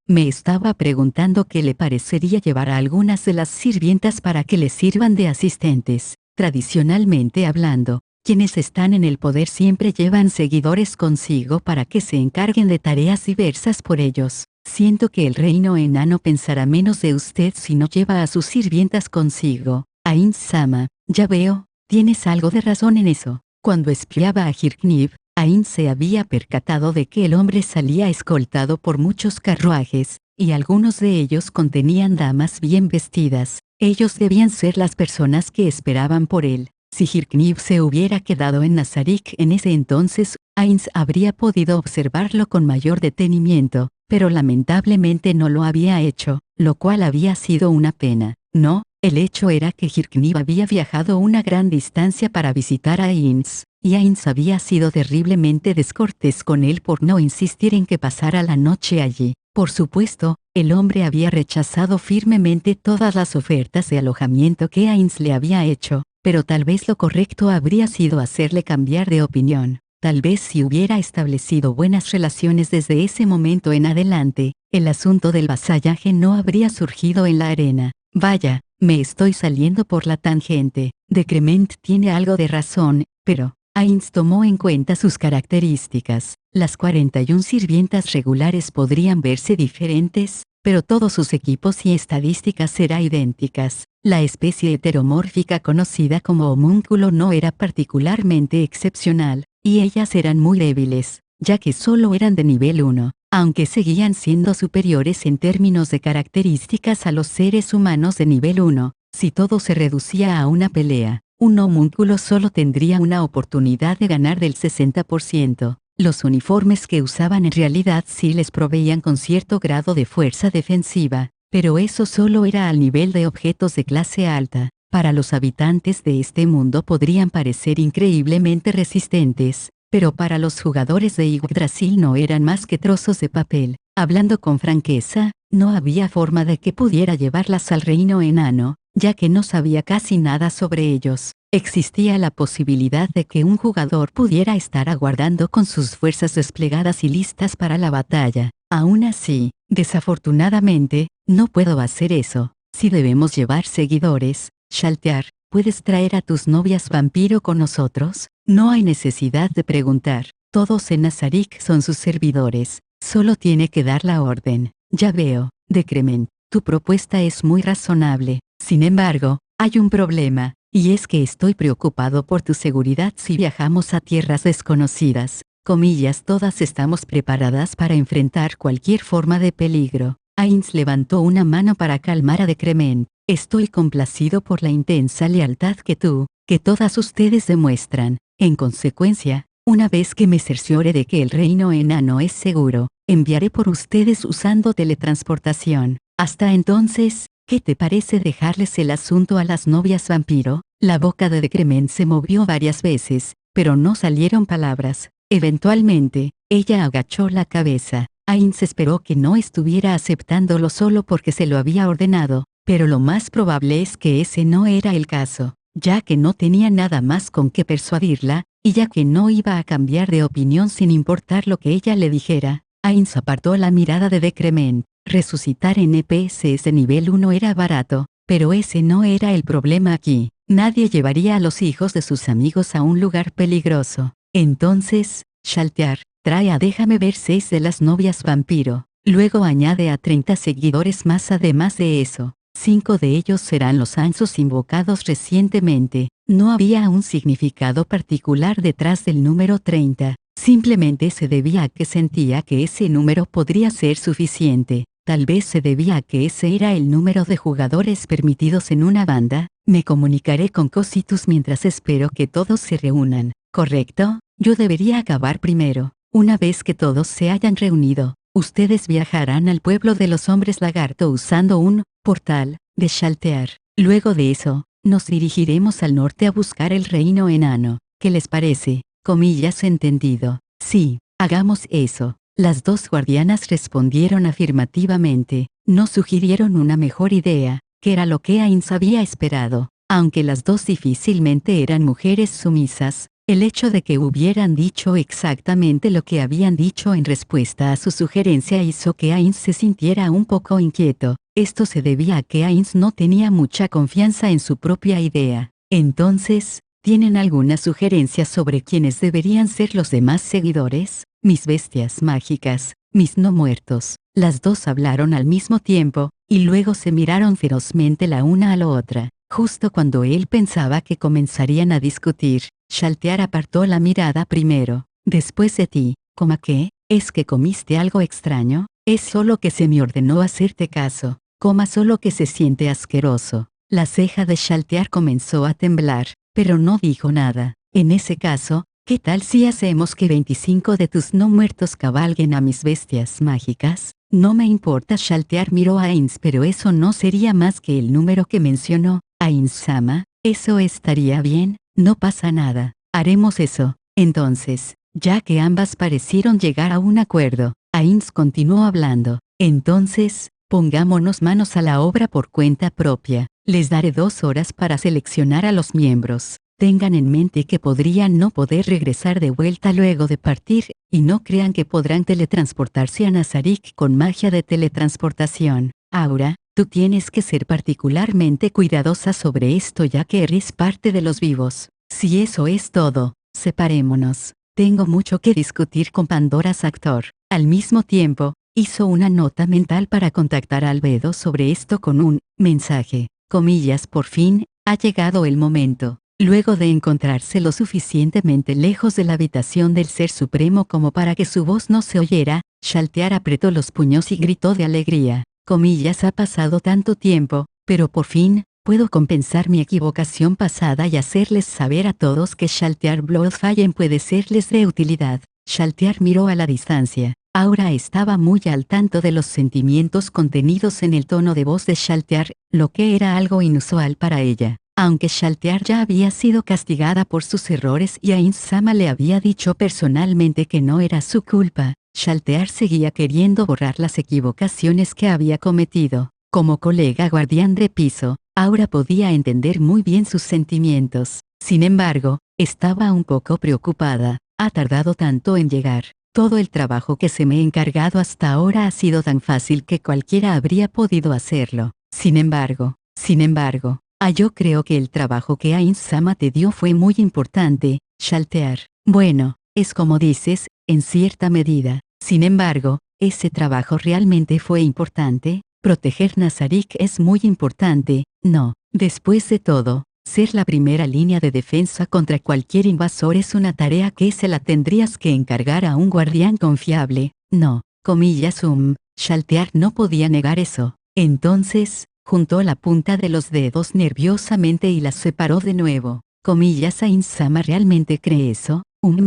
Me estaba preguntando qué le parecería llevar a algunas de las sirvientas para que le sirvan de asistentes. Tradicionalmente hablando, quienes están en el poder siempre llevan seguidores consigo para que se encarguen de tareas diversas por ellos. Siento que el reino enano pensará menos de usted si no lleva a sus sirvientas consigo. Ainz-sama, ya veo, tienes algo de razón en eso. Cuando espiaba a Hirknib, Ainz se había percatado de que el hombre salía escoltado por muchos carruajes, y algunos de ellos contenían damas bien vestidas. Ellos debían ser las personas que esperaban por él. Si Hirknib se hubiera quedado en Nazarik en ese entonces, Ainz habría podido observarlo con mayor detenimiento, pero lamentablemente no lo había hecho, lo cual había sido una pena. No, el hecho era que Hirknib había viajado una gran distancia para visitar a Ainz, y Ainz había sido terriblemente descortés con él por no insistir en que pasara la noche allí. Por supuesto, el hombre había rechazado firmemente todas las ofertas de alojamiento que Ainz le había hecho, pero tal vez lo correcto habría sido hacerle cambiar de opinión. Tal vez si hubiera establecido buenas relaciones desde ese momento en adelante, el asunto del vasallaje no habría surgido en la arena. Vaya, me estoy saliendo por la tangente. Decrement tiene algo de razón, pero Ainz tomó en cuenta sus características. Las 41 sirvientas regulares podrían verse diferentes, pero todos sus equipos y estadísticas eran idénticas. La especie heteromórfica conocida como homúnculo no era particularmente excepcional, y ellas eran muy débiles, ya que solo eran de nivel 1, aunque seguían siendo superiores en términos de características a los seres humanos de nivel 1. Si todo se reducía a una pelea, un homúnculo solo tendría una oportunidad de ganar del 60%. Los uniformes que usaban en realidad sí les proveían con cierto grado de fuerza defensiva, pero eso solo era al nivel de objetos de clase alta. Para los habitantes de este mundo podrían parecer increíblemente resistentes, pero para los jugadores de Yggdrasil no eran más que trozos de papel. Hablando con franqueza, no había forma de que pudiera llevarlas al reino enano, ya que no sabía casi nada sobre ellos. Existía la posibilidad de que un jugador pudiera estar aguardando con sus fuerzas desplegadas y listas para la batalla. Aún así, desafortunadamente, no puedo hacer eso. Si debemos llevar seguidores, Shaltear, ¿puedes traer a tus novias vampiro con nosotros? No hay necesidad de preguntar. Todos en Nazarik son sus servidores. Solo tiene que dar la orden. Ya veo, Decrement, tu propuesta es muy razonable. Sin embargo, hay un problema. Y es que estoy preocupado por tu seguridad si viajamos a tierras desconocidas. Comillas, todas estamos preparadas para enfrentar cualquier forma de peligro. Ainz levantó una mano para calmar a Decrement. Estoy complacido por la intensa lealtad que todas ustedes demuestran. En consecuencia, una vez que me cerciore de que el reino enano es seguro, enviaré por ustedes usando teletransportación. Hasta entonces, ¿qué te parece dejarles el asunto a las novias vampiro? La boca de Decrement se movió varias veces, pero no salieron palabras. Eventualmente, ella agachó la cabeza. Ainz esperó que no estuviera aceptándolo solo porque se lo había ordenado, pero lo más probable es que ese no era el caso, ya que no tenía nada más con qué persuadirla, y ya que no iba a cambiar de opinión sin importar lo que ella le dijera. Ainz apartó la mirada de Decrement. Resucitar NPCs de nivel 1 era barato, pero ese no era el problema aquí. Nadie llevaría a los hijos de sus amigos a un lugar peligroso. Entonces, Shaltear, trae a déjame ver 6 de las novias vampiro. Luego añade a 30 seguidores más. Además de eso, 5 de ellos serán los ansos invocados recientemente. No había un significado particular detrás del número 30. Simplemente se debía a que sentía que ese número podría ser suficiente. Tal vez se debía a que ese era el número de jugadores permitidos en una banda. Me comunicaré con Cositus mientras espero que todos se reúnan. ¿Correcto? Yo debería acabar primero. Una vez que todos se hayan reunido, ustedes viajarán al pueblo de los hombres lagarto usando un portal de Shaltear. Luego de eso, nos dirigiremos al norte a buscar el reino enano. ¿Qué les parece? Comillas, entendido. Sí, hagamos eso. Las dos guardianas respondieron afirmativamente. No sugirieron una mejor idea, que era lo que Ainz había esperado. Aunque las dos difícilmente eran mujeres sumisas, el hecho de que hubieran dicho exactamente lo que habían dicho en respuesta a su sugerencia hizo que Ainz se sintiera un poco inquieto. Esto se debía a que Ainz no tenía mucha confianza en su propia idea. Entonces, ¿tienen alguna sugerencia sobre quiénes deberían ser los demás seguidores? Mis bestias mágicas, mis no muertos. Las dos hablaron al mismo tiempo, y luego se miraron ferozmente la una a la otra. Justo cuando él pensaba que comenzarían a discutir, Shaltear apartó la mirada primero. Después de ti, ¿cómo qué? ¿Es que comiste algo extraño? Es solo que se me ordenó hacerte caso. Coma solo que se siente asqueroso. La ceja de Shaltear comenzó a temblar, pero no dijo nada. En ese caso, ¿qué tal si hacemos que 25 de tus no muertos cabalguen a mis bestias mágicas? No me importa. Shaltear miró a Ainz, pero eso no sería más que el número que mencionó. Ainz-sama, eso estaría bien, no pasa nada. Haremos eso. Entonces, ya que ambas parecieron llegar a un acuerdo, Ainz continuó hablando. Entonces, pongámonos manos a la obra por cuenta propia. Les daré 2 horas para seleccionar a los miembros. Tengan en mente que podrían no poder regresar de vuelta luego de partir, y no crean que podrán teletransportarse a Nazarik con magia de teletransportación. Aura, tú tienes que ser particularmente cuidadosa sobre esto ya que eres parte de los vivos. Si eso es todo, separémonos. Tengo mucho que discutir con Pandora Sactor. Al mismo tiempo, hizo una nota mental para contactar a Albedo sobre esto con un mensaje. Comillas, por fin, ha llegado el momento. Luego de encontrarse lo suficientemente lejos de la habitación del Ser Supremo como para que su voz no se oyera, Shaltear apretó los puños y gritó de alegría. Comillas, ha pasado tanto tiempo, pero por fin, puedo compensar mi equivocación pasada y hacerles saber a todos que Shaltear Bloodfallen puede serles de utilidad. Shaltear miró a la distancia. Aura estaba muy al tanto de los sentimientos contenidos en el tono de voz de Shaltear, lo que era algo inusual para ella. Aunque Shaltear ya había sido castigada por sus errores y Ainz-sama le había dicho personalmente que no era su culpa, Shaltear seguía queriendo borrar las equivocaciones que había cometido. Como colega guardián de piso, Aura podía entender muy bien sus sentimientos. Sin embargo, estaba un poco preocupada. Ha tardado tanto en llegar. Todo el trabajo que se me ha encargado hasta ahora ha sido tan fácil que cualquiera habría podido hacerlo. Sin embargo, yo creo que el trabajo que Ainz-sama te dio fue muy importante, Shaltear. Bueno, es como dices, en cierta medida. Sin embargo, ¿ese trabajo realmente fue importante? Proteger Nazarik es muy importante, ¿no? Después de todo, ser la primera línea de defensa contra cualquier invasor es una tarea que se la tendrías que encargar a un guardián confiable, ¿no? Comillas. Shaltear no podía negar eso. Entonces, juntó la punta de los dedos nerviosamente y las separó de nuevo. Comillas. Ainz-sama realmente cree eso.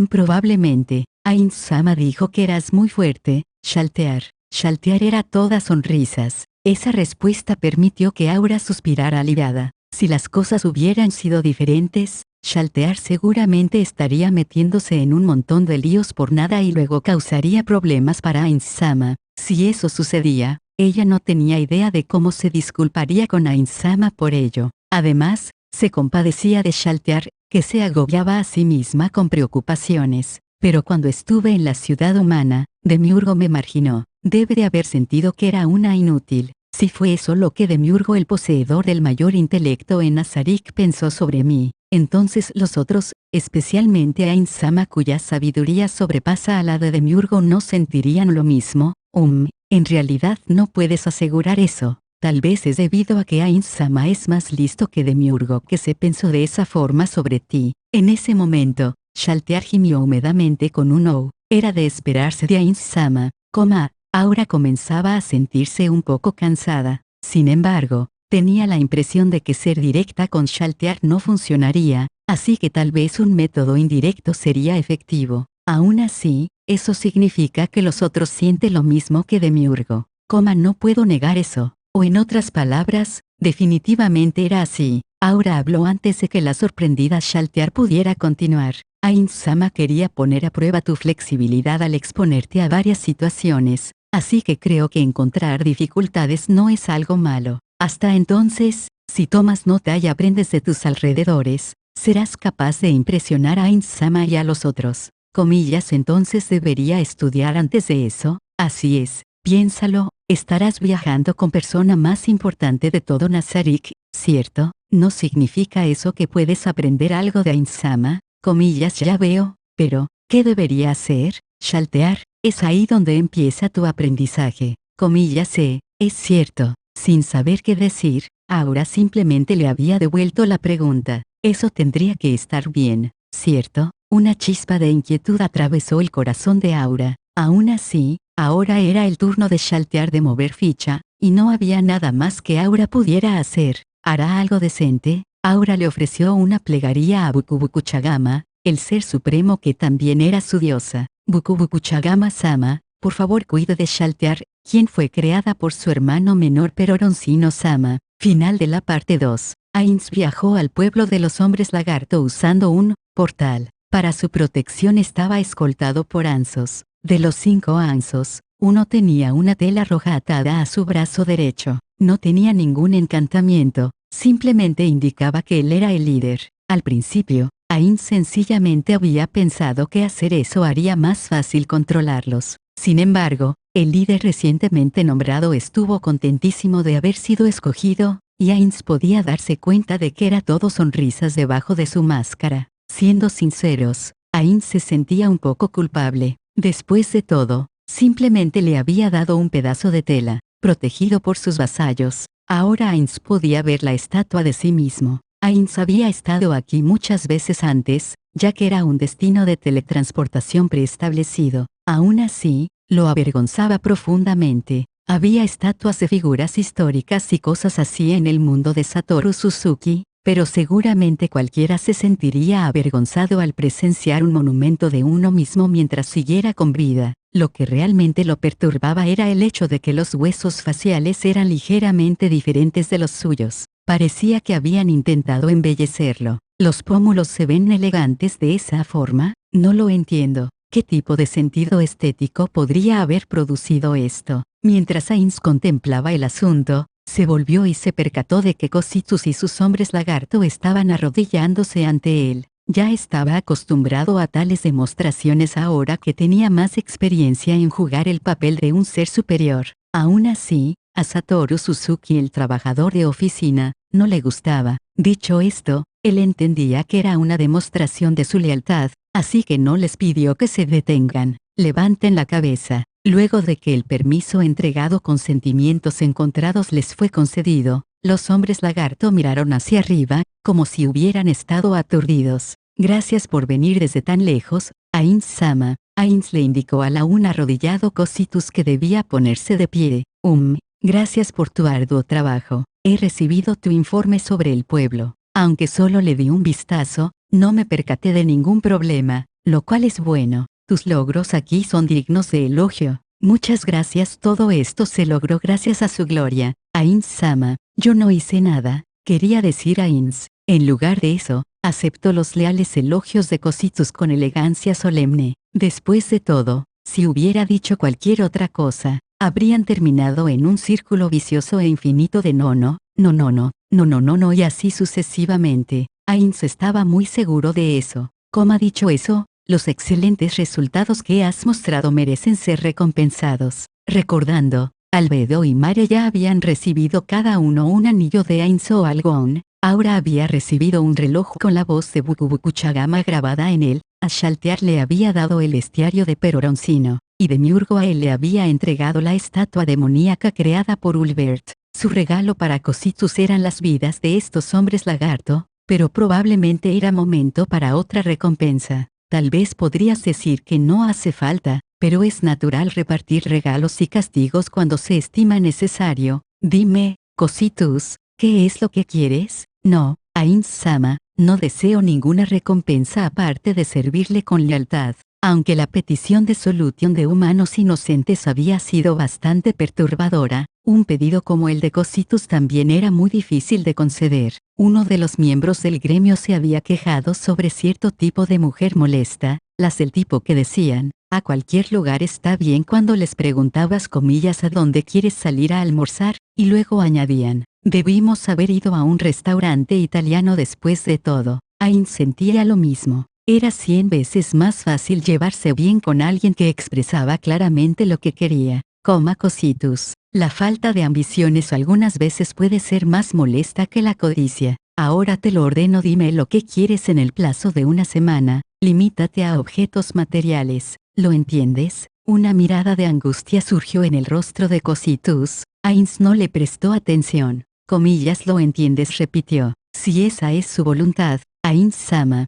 Probablemente. Ainz-sama dijo que eras muy fuerte, Shaltear. Shaltear era toda sonrisas. Esa respuesta permitió que Aura suspirara aliviada. Si las cosas hubieran sido diferentes, Shaltear seguramente estaría metiéndose en un montón de líos por nada y luego causaría problemas para Ainz-sama. Si eso sucedía, ella no tenía idea de cómo se disculparía con Ainz-sama por ello. Además, se compadecía de Shaltear, que se agobiaba a sí misma con preocupaciones. Pero cuando estuve en la ciudad humana, Demiurgo me marginó. Debe de haber sentido que era una inútil. Si fue eso lo que Demiurgo, el poseedor del mayor intelecto en Nazarik, pensó sobre mí, entonces los otros, especialmente Ainz-sama cuya sabiduría sobrepasa a la de Demiurgo, no sentirían lo mismo. En realidad no puedes asegurar eso. Tal vez es debido a que Ainz-sama es más listo que Demiurgo que se pensó de esa forma sobre ti. En ese momento, Shaltear gimió húmedamente con un oh. Era de esperarse de Ainz-sama, Aura comenzaba a sentirse un poco cansada. Sin embargo, tenía la impresión de que ser directa con Shaltear no funcionaría, así que tal vez un método indirecto sería efectivo. Aún así, eso significa que los otros sienten lo mismo que Demiurgo. No puedo negar eso. O en otras palabras, definitivamente era así. Aura habló antes de que la sorprendida Shaltear pudiera continuar. Ainz-sama quería poner a prueba tu flexibilidad al exponerte a varias situaciones, así que creo que encontrar dificultades no es algo malo. Hasta entonces, si tomas nota y aprendes de tus alrededores, serás capaz de impresionar a Ainz-sama y a los otros. Comillas, entonces debería estudiar antes de eso. Así es, piénsalo, estarás viajando con persona más importante de todo Nazarik, ¿cierto? ¿No significa eso que puedes aprender algo de Ainz-sama? Comillas, ya veo, pero, ¿qué debería hacer? Shaltear, es ahí donde empieza tu aprendizaje. Comillas, es cierto. Sin saber qué decir, Aura simplemente le había devuelto la pregunta. Eso tendría que estar bien, ¿cierto? Una chispa de inquietud atravesó el corazón de Aura. Aún así, ahora era el turno de Shaltear de mover ficha, y no había nada más que Aura pudiera hacer. ¿Hará algo decente? Aura le ofreció una plegaria a Bukubukuchagama, el ser supremo que también era su diosa. Bukubukuchagama-sama, por favor cuide de Shaltear, quien fue creada por su hermano menor Peroroncino-sama. Final de la parte 2. Ainz viajó al pueblo de los hombres lagarto usando un portal. Para su protección estaba escoltado por anzos. De los 5 anzos, uno tenía una tela roja atada a su brazo derecho. No tenía ningún encantamiento, simplemente indicaba que él era el líder. Al principio, Ainz sencillamente había pensado que hacer eso haría más fácil controlarlos. Sin embargo, el líder recientemente nombrado estuvo contentísimo de haber sido escogido, y Ainz podía darse cuenta de que era todo sonrisas debajo de su máscara. Siendo sinceros, Ainz se sentía un poco culpable. Después de todo, simplemente le había dado un pedazo de tela, protegido por sus vasallos. Ahora Ainz podía ver la estatua de sí mismo. Ainz había estado aquí muchas veces antes, ya que era un destino de teletransportación preestablecido. Aún así, lo avergonzaba profundamente. Había estatuas de figuras históricas y cosas así en el mundo de Satoru Suzuki, pero seguramente cualquiera se sentiría avergonzado al presenciar un monumento de uno mismo mientras siguiera con vida. Lo que realmente lo perturbaba era el hecho de que los huesos faciales eran ligeramente diferentes de los suyos. Parecía que habían intentado embellecerlo. ¿Los pómulos se ven elegantes de esa forma? No lo entiendo. ¿Qué tipo de sentido estético podría haber producido esto? Mientras Ainz contemplaba el asunto, se volvió y se percató de que Cositus y sus hombres lagarto estaban arrodillándose ante él. Ya estaba acostumbrado a tales demostraciones ahora que tenía más experiencia en jugar el papel de un ser superior. Aún así, a Satoru Suzuki, el trabajador de oficina, no le gustaba. Dicho esto, él entendía que era una demostración de su lealtad, así que no les pidió que se detengan. Levanten la cabeza. Luego de que el permiso entregado con sentimientos encontrados les fue concedido, los hombres lagarto miraron hacia arriba, como si hubieran estado aturdidos. Gracias por venir desde tan lejos, Ainz-sama. Ainz le indicó al aún arrodillado Cositus que debía ponerse de pie. Gracias por tu arduo trabajo. He recibido tu informe sobre el pueblo. Aunque solo le di un vistazo, no me percaté de ningún problema, lo cual es bueno. Tus logros aquí son dignos de elogio. Muchas gracias. Todo esto se logró gracias a su gloria. Ainz-sama, yo no hice nada, quería decir Ainz. En lugar de eso, aceptó los leales elogios de Cositus con elegancia solemne. Después de todo, si hubiera dicho cualquier otra cosa, habrían terminado en un círculo vicioso e infinito de no y así sucesivamente. Ainz estaba muy seguro de eso. Como ha dicho eso, los excelentes resultados que has mostrado merecen ser recompensados. Recordando, Albedo y Mare ya habían recibido cada uno un anillo de Ainz o algo. Ahora había recibido un reloj con la voz de Bukubukuchagama grabada en él. A Shaltear le había dado el estiario de Peroroncino, y Demiurgo a él le había entregado la estatua demoníaca creada por Ulbert. Su regalo para Cositus eran las vidas de estos hombres lagarto, pero probablemente era momento para otra recompensa. Tal vez podrías decir que no hace falta, pero es natural repartir regalos y castigos cuando se estima necesario. Dime, Cositus, ¿qué es lo que quieres? No, Ainz-sama, no deseo ninguna recompensa aparte de servirle con lealtad. Aunque la petición de solución de humanos inocentes había sido bastante perturbadora, Un pedido como el de Cositus también era muy difícil de conceder. Uno de los miembros del gremio se había quejado sobre cierto tipo de mujer molesta, las del tipo que decían, a cualquier lugar está bien cuando les preguntabas comillas a dónde quieres salir a almorzar, y luego añadían, debimos haber ido a un restaurante italiano después de todo. Ain sentía lo mismo. Era 100 veces más fácil llevarse bien con alguien que expresaba claramente lo que quería. Cositus. La falta de ambiciones algunas veces puede ser más molesta que la codicia. Ahora te lo ordeno, dime lo que quieres en el plazo de una semana, limítate a objetos materiales. ¿Lo entiendes? Una mirada de angustia surgió en el rostro de Cositus. Ainz no le prestó atención. Comillas, ¿lo entiendes?, repitió. Si esa es su voluntad, Ainz-sama,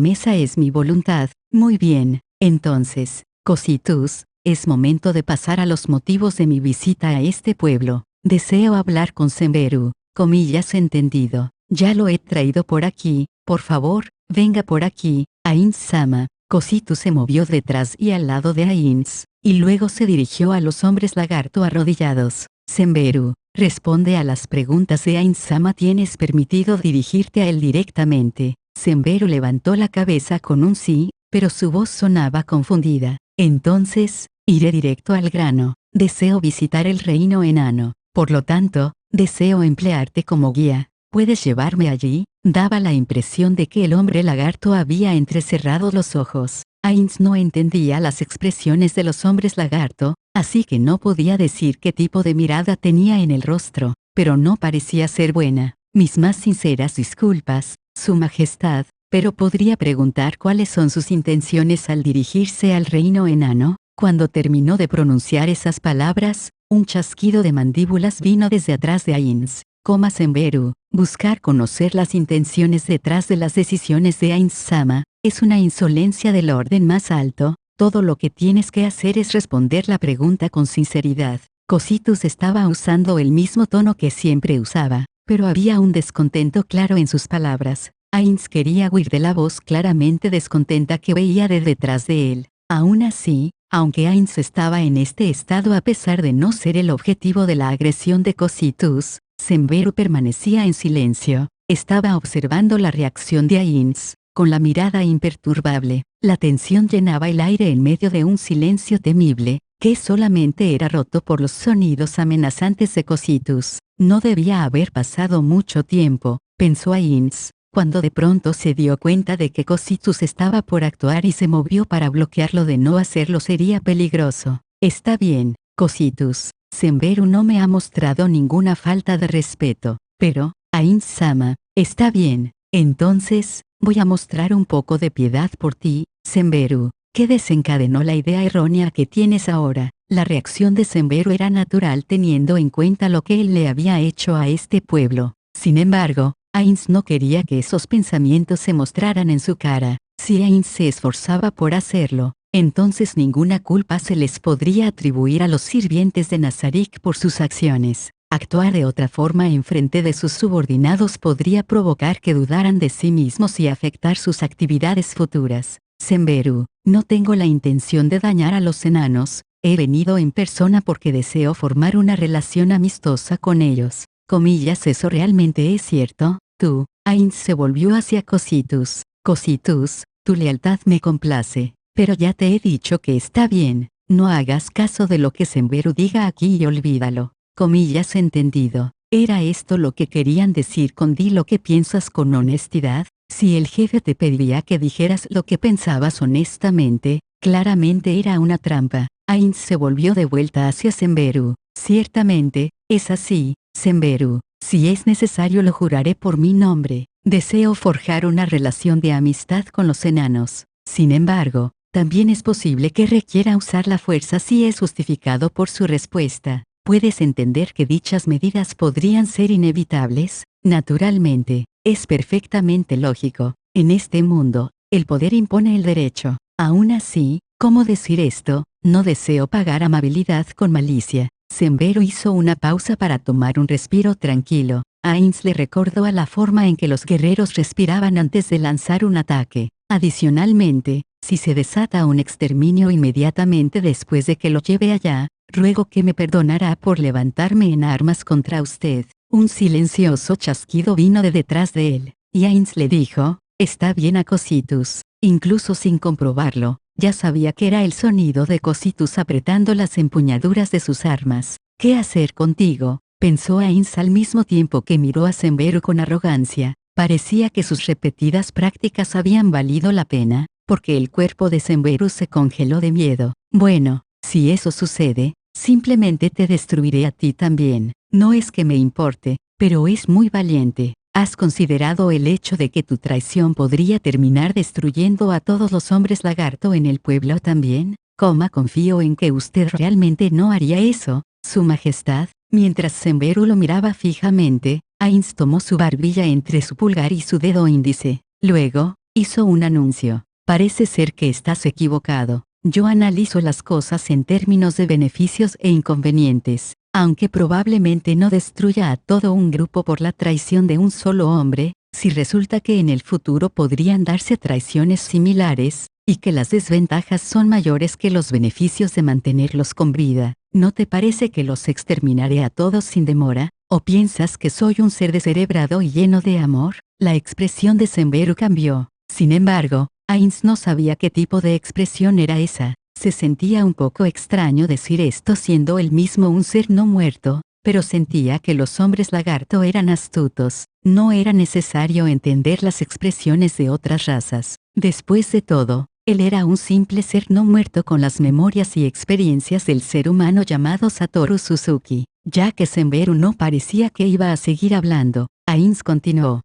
esa es mi voluntad. Muy bien, entonces, Cositus, es momento de pasar a los motivos de mi visita a este pueblo. Deseo hablar con Senberu. Comillas, entendido. Ya lo he traído por aquí, por favor, venga por aquí, Ainz-sama. Cositus se movió detrás y al lado de Ainz, y luego se dirigió a los hombres lagarto arrodillados. Senberu, responde a las preguntas de Ainz-sama. Tienes permitido dirigirte a él directamente. Senberu levantó la cabeza con un sí, pero su voz sonaba confundida. Entonces, iré directo al grano. Deseo visitar el reino enano. Por lo tanto, deseo emplearte como guía. ¿Puedes llevarme allí? Daba la impresión de que el hombre lagarto había entrecerrado los ojos. Ainz no entendía las expresiones de los hombres lagarto, así que no podía decir qué tipo de mirada tenía en el rostro, pero no parecía ser buena. Mis más sinceras disculpas, Su Majestad, pero podría preguntar cuáles son sus intenciones al dirigirse al reino enano. Cuando terminó de pronunciar esas palabras, un chasquido de mandíbulas vino desde atrás de Ainz. Senberu, buscar conocer las intenciones detrás de las decisiones de Ainz-sama, es una insolencia del orden más alto. Todo lo que tienes que hacer es responder la pregunta con sinceridad. Cositus estaba usando el mismo tono que siempre usaba, pero había un descontento claro en sus palabras. Ainz quería huir de la voz claramente descontenta que veía de detrás de él. Aún así, aunque Ainz estaba en este estado a pesar de no ser el objetivo de la agresión de Cositus, Senberu permanecía en silencio. Estaba observando la reacción de Ainz, con la mirada imperturbable. La tensión llenaba el aire en medio de un silencio temible, que solamente era roto por los sonidos amenazantes de Cositus. No debía haber pasado mucho tiempo, pensó Ainz, cuando de pronto se dio cuenta de que Cositus estaba por actuar y se movió para bloquearlo. De no hacerlo sería peligroso. Está bien, Cositus. Senberu no me ha mostrado ninguna falta de respeto, pero, Ainz-sama, está bien. Entonces, voy a mostrar un poco de piedad por ti, Senberu. ¿Qué desencadenó la idea errónea que tienes ahora? La reacción de Senberu era natural teniendo en cuenta lo que él le había hecho a este pueblo. Sin embargo, Ainz no quería que esos pensamientos se mostraran en su cara. Si Ainz se esforzaba por hacerlo, entonces ninguna culpa se les podría atribuir a los sirvientes de Nazarik por sus acciones. Actuar de otra forma en frente de sus subordinados podría provocar que dudaran de sí mismos y afectar sus actividades futuras. Senberu, no tengo la intención de dañar a los enanos. He venido en persona porque deseo formar una relación amistosa con ellos. Comillas, ¿eso realmente es cierto? Tú, Ainz se volvió hacia Cositus. Cositus, tu lealtad me complace. Pero ya te he dicho que está bien, no hagas caso de lo que Senberu diga aquí y olvídalo. Comillas, entendido. ¿Era esto lo que querían decir con di lo que piensas con honestidad? Si el jefe te pedía que dijeras lo que pensabas honestamente, claramente era una trampa. Ainz se volvió de vuelta hacia Senberu. Ciertamente, es así, Senberu. Si es necesario lo juraré por mi nombre. Deseo forjar una relación de amistad con los enanos. Sin embargo, también es posible que requiera usar la fuerza si es justificado por su respuesta. ¿Puedes entender que dichas medidas podrían ser inevitables? Naturalmente, es perfectamente lógico. En este mundo, el poder impone el derecho. Aún así, ¿cómo decir esto? No deseo pagar amabilidad con malicia. Senberu hizo una pausa para tomar un respiro tranquilo. Ainz le recordó a la forma en que los guerreros respiraban antes de lanzar un ataque. Adicionalmente, si se desata un exterminio inmediatamente después de que lo lleve allá, ruego que me perdonará por levantarme en armas contra usted. Un silencioso chasquido vino de detrás de él, y Ainz le dijo, está bien a Cositus. Incluso sin comprobarlo, ya sabía que era el sonido de Cositus apretando las empuñaduras de sus armas. ¿Qué hacer contigo?, pensó Ainz al mismo tiempo que miró a Senberu con arrogancia. Parecía que sus repetidas prácticas habían valido la pena, porque el cuerpo de Senberu se congeló de miedo. Bueno, si eso sucede, simplemente te destruiré a ti también. No es que me importe, pero es muy valiente. ¿Has considerado el hecho de que tu traición podría terminar destruyendo a todos los hombres lagarto en el pueblo también? Confío en que usted realmente no haría eso, Su Majestad. Mientras Senberu lo miraba fijamente, Ainz tomó su barbilla entre su pulgar y su dedo índice. Luego, hizo un anuncio. Parece ser que estás equivocado. Yo analizo las cosas en términos de beneficios e inconvenientes. Aunque probablemente no destruya a todo un grupo por la traición de un solo hombre, si resulta que en el futuro podrían darse traiciones similares, y que las desventajas son mayores que los beneficios de mantenerlos con vida, ¿no te parece que los exterminaré a todos sin demora? ¿O piensas que soy un ser descerebrado y lleno de amor? La expresión de Senberu cambió. Sin embargo, Ainz no sabía qué tipo de expresión era esa. Se sentía un poco extraño decir esto siendo él mismo un ser no muerto, pero sentía que los hombres lagarto eran astutos. No era necesario entender las expresiones de otras razas. Después de todo, él era un simple ser no muerto con las memorias y experiencias del ser humano llamado Satoru Suzuki. Ya que Senberu no parecía que iba a seguir hablando, Ainz continuó.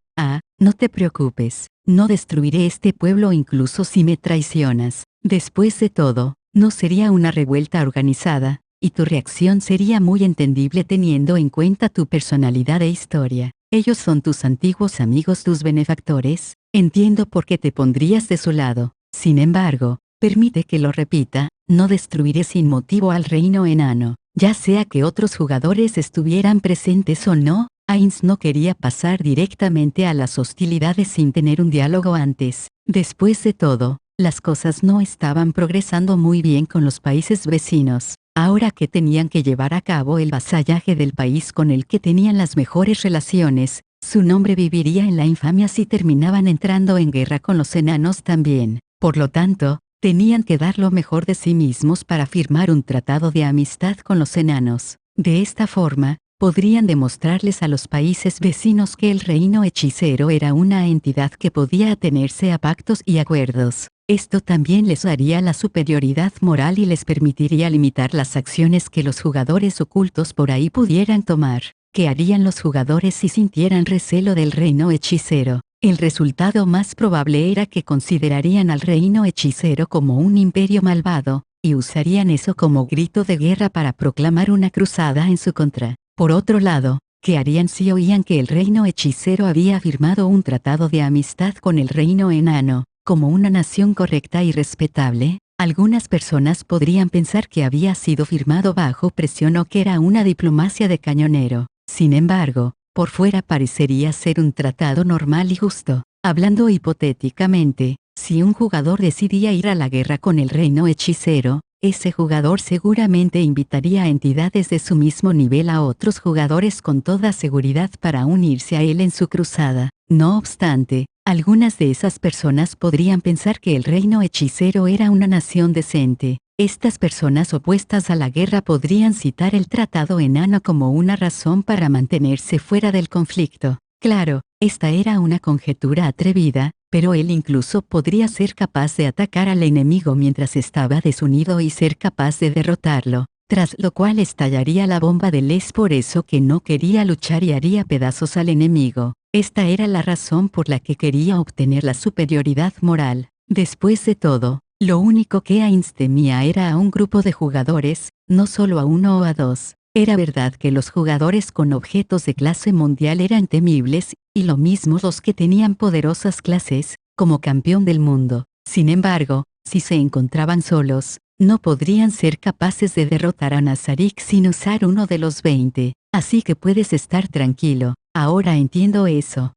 No te preocupes, no destruiré este pueblo incluso si me traicionas. Después de todo, no sería una revuelta organizada, y tu reacción sería muy entendible teniendo en cuenta tu personalidad e historia. Ellos son tus antiguos amigos, tus benefactores. Entiendo por qué te pondrías de su lado. Sin embargo, permite que lo repita, no destruiré sin motivo al reino enano. Ya sea que otros jugadores estuvieran presentes o no, Ainz no quería pasar directamente a las hostilidades sin tener un diálogo antes. Después de todo, las cosas no estaban progresando muy bien con los países vecinos. Ahora que tenían que llevar a cabo el vasallaje del país con el que tenían las mejores relaciones, su nombre viviría en la infamia si terminaban entrando en guerra con los enanos también. Por lo tanto, tenían que dar lo mejor de sí mismos para firmar un tratado de amistad con los enanos. De esta forma, podrían demostrarles a los países vecinos que el reino hechicero era una entidad que podía atenerse a pactos y acuerdos. Esto también les daría la superioridad moral y les permitiría limitar las acciones que los jugadores ocultos por ahí pudieran tomar. ¿Qué harían los jugadores si sintieran recelo del reino hechicero? El resultado más probable era que considerarían al reino hechicero como un imperio malvado, y usarían eso como grito de guerra para proclamar una cruzada en su contra. Por otro lado, ¿qué harían si oían que el reino hechicero había firmado un tratado de amistad con el reino enano, como una nación correcta y respetable? Algunas personas podrían pensar que había sido firmado bajo presión o que era una diplomacia de cañonero. Sin embargo, por fuera parecería ser un tratado normal y justo. Hablando hipotéticamente, si un jugador decidía ir a la guerra con el reino hechicero, ese jugador seguramente invitaría a entidades de su mismo nivel a otros jugadores con toda seguridad para unirse a él en su cruzada. No obstante, algunas de esas personas podrían pensar que el reino hechicero era una nación decente. Estas personas opuestas a la guerra podrían citar el tratado enano como una razón para mantenerse fuera del conflicto. Claro, esta era una conjetura atrevida, pero él incluso podría ser capaz de atacar al enemigo mientras estaba desunido y ser capaz de derrotarlo, tras lo cual estallaría la bomba de Les por eso que no quería luchar y haría pedazos al enemigo. Esta era la razón por la que quería obtener la superioridad moral. Después de todo, lo único que Ainz temía era a un grupo de jugadores, no solo a uno o a dos. Era verdad que los jugadores con objetos de clase mundial eran temibles, y lo mismo los que tenían poderosas clases, como campeón del mundo. Sin embargo, si se encontraban solos, no podrían ser capaces de derrotar a Nazarik sin usar uno de los 20. Así que puedes estar tranquilo. Ahora entiendo eso.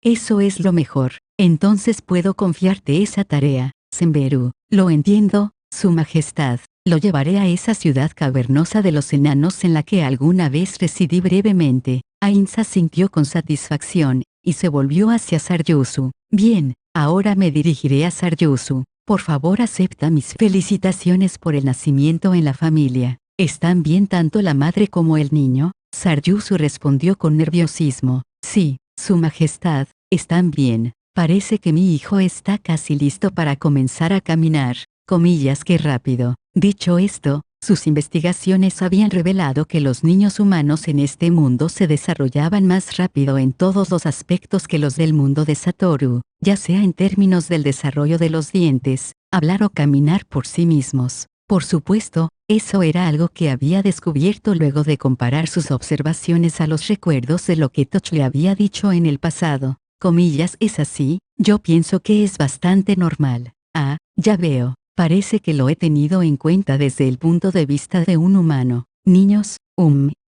Eso es lo mejor. Entonces puedo confiarte esa tarea, Senberu. Lo entiendo, Su Majestad. Lo llevaré a esa ciudad cavernosa de los enanos en la que alguna vez residí brevemente. Ainsa sintió con satisfacción, y se volvió hacia Saryusu. Bien, ahora me dirigiré a Saryusu. Por favor acepta mis felicitaciones por el nacimiento en la familia. ¿Están bien tanto la madre como el niño? Saryusu respondió con nerviosismo. Sí, Su Majestad, están bien. Parece que mi hijo está casi listo para comenzar a caminar. Comillas, qué rápido. Dicho esto, sus investigaciones habían revelado que los niños humanos en este mundo se desarrollaban más rápido en todos los aspectos que los del mundo de Satoru, ya sea en términos del desarrollo de los dientes, hablar o caminar por sí mismos. Por supuesto, eso era algo que había descubierto luego de comparar sus observaciones a los recuerdos de lo que Toch le había dicho en el pasado. Comillas, es así, yo pienso que es bastante normal. Ah, ya veo. Parece que lo he tenido en cuenta desde el punto de vista de un humano. Niños,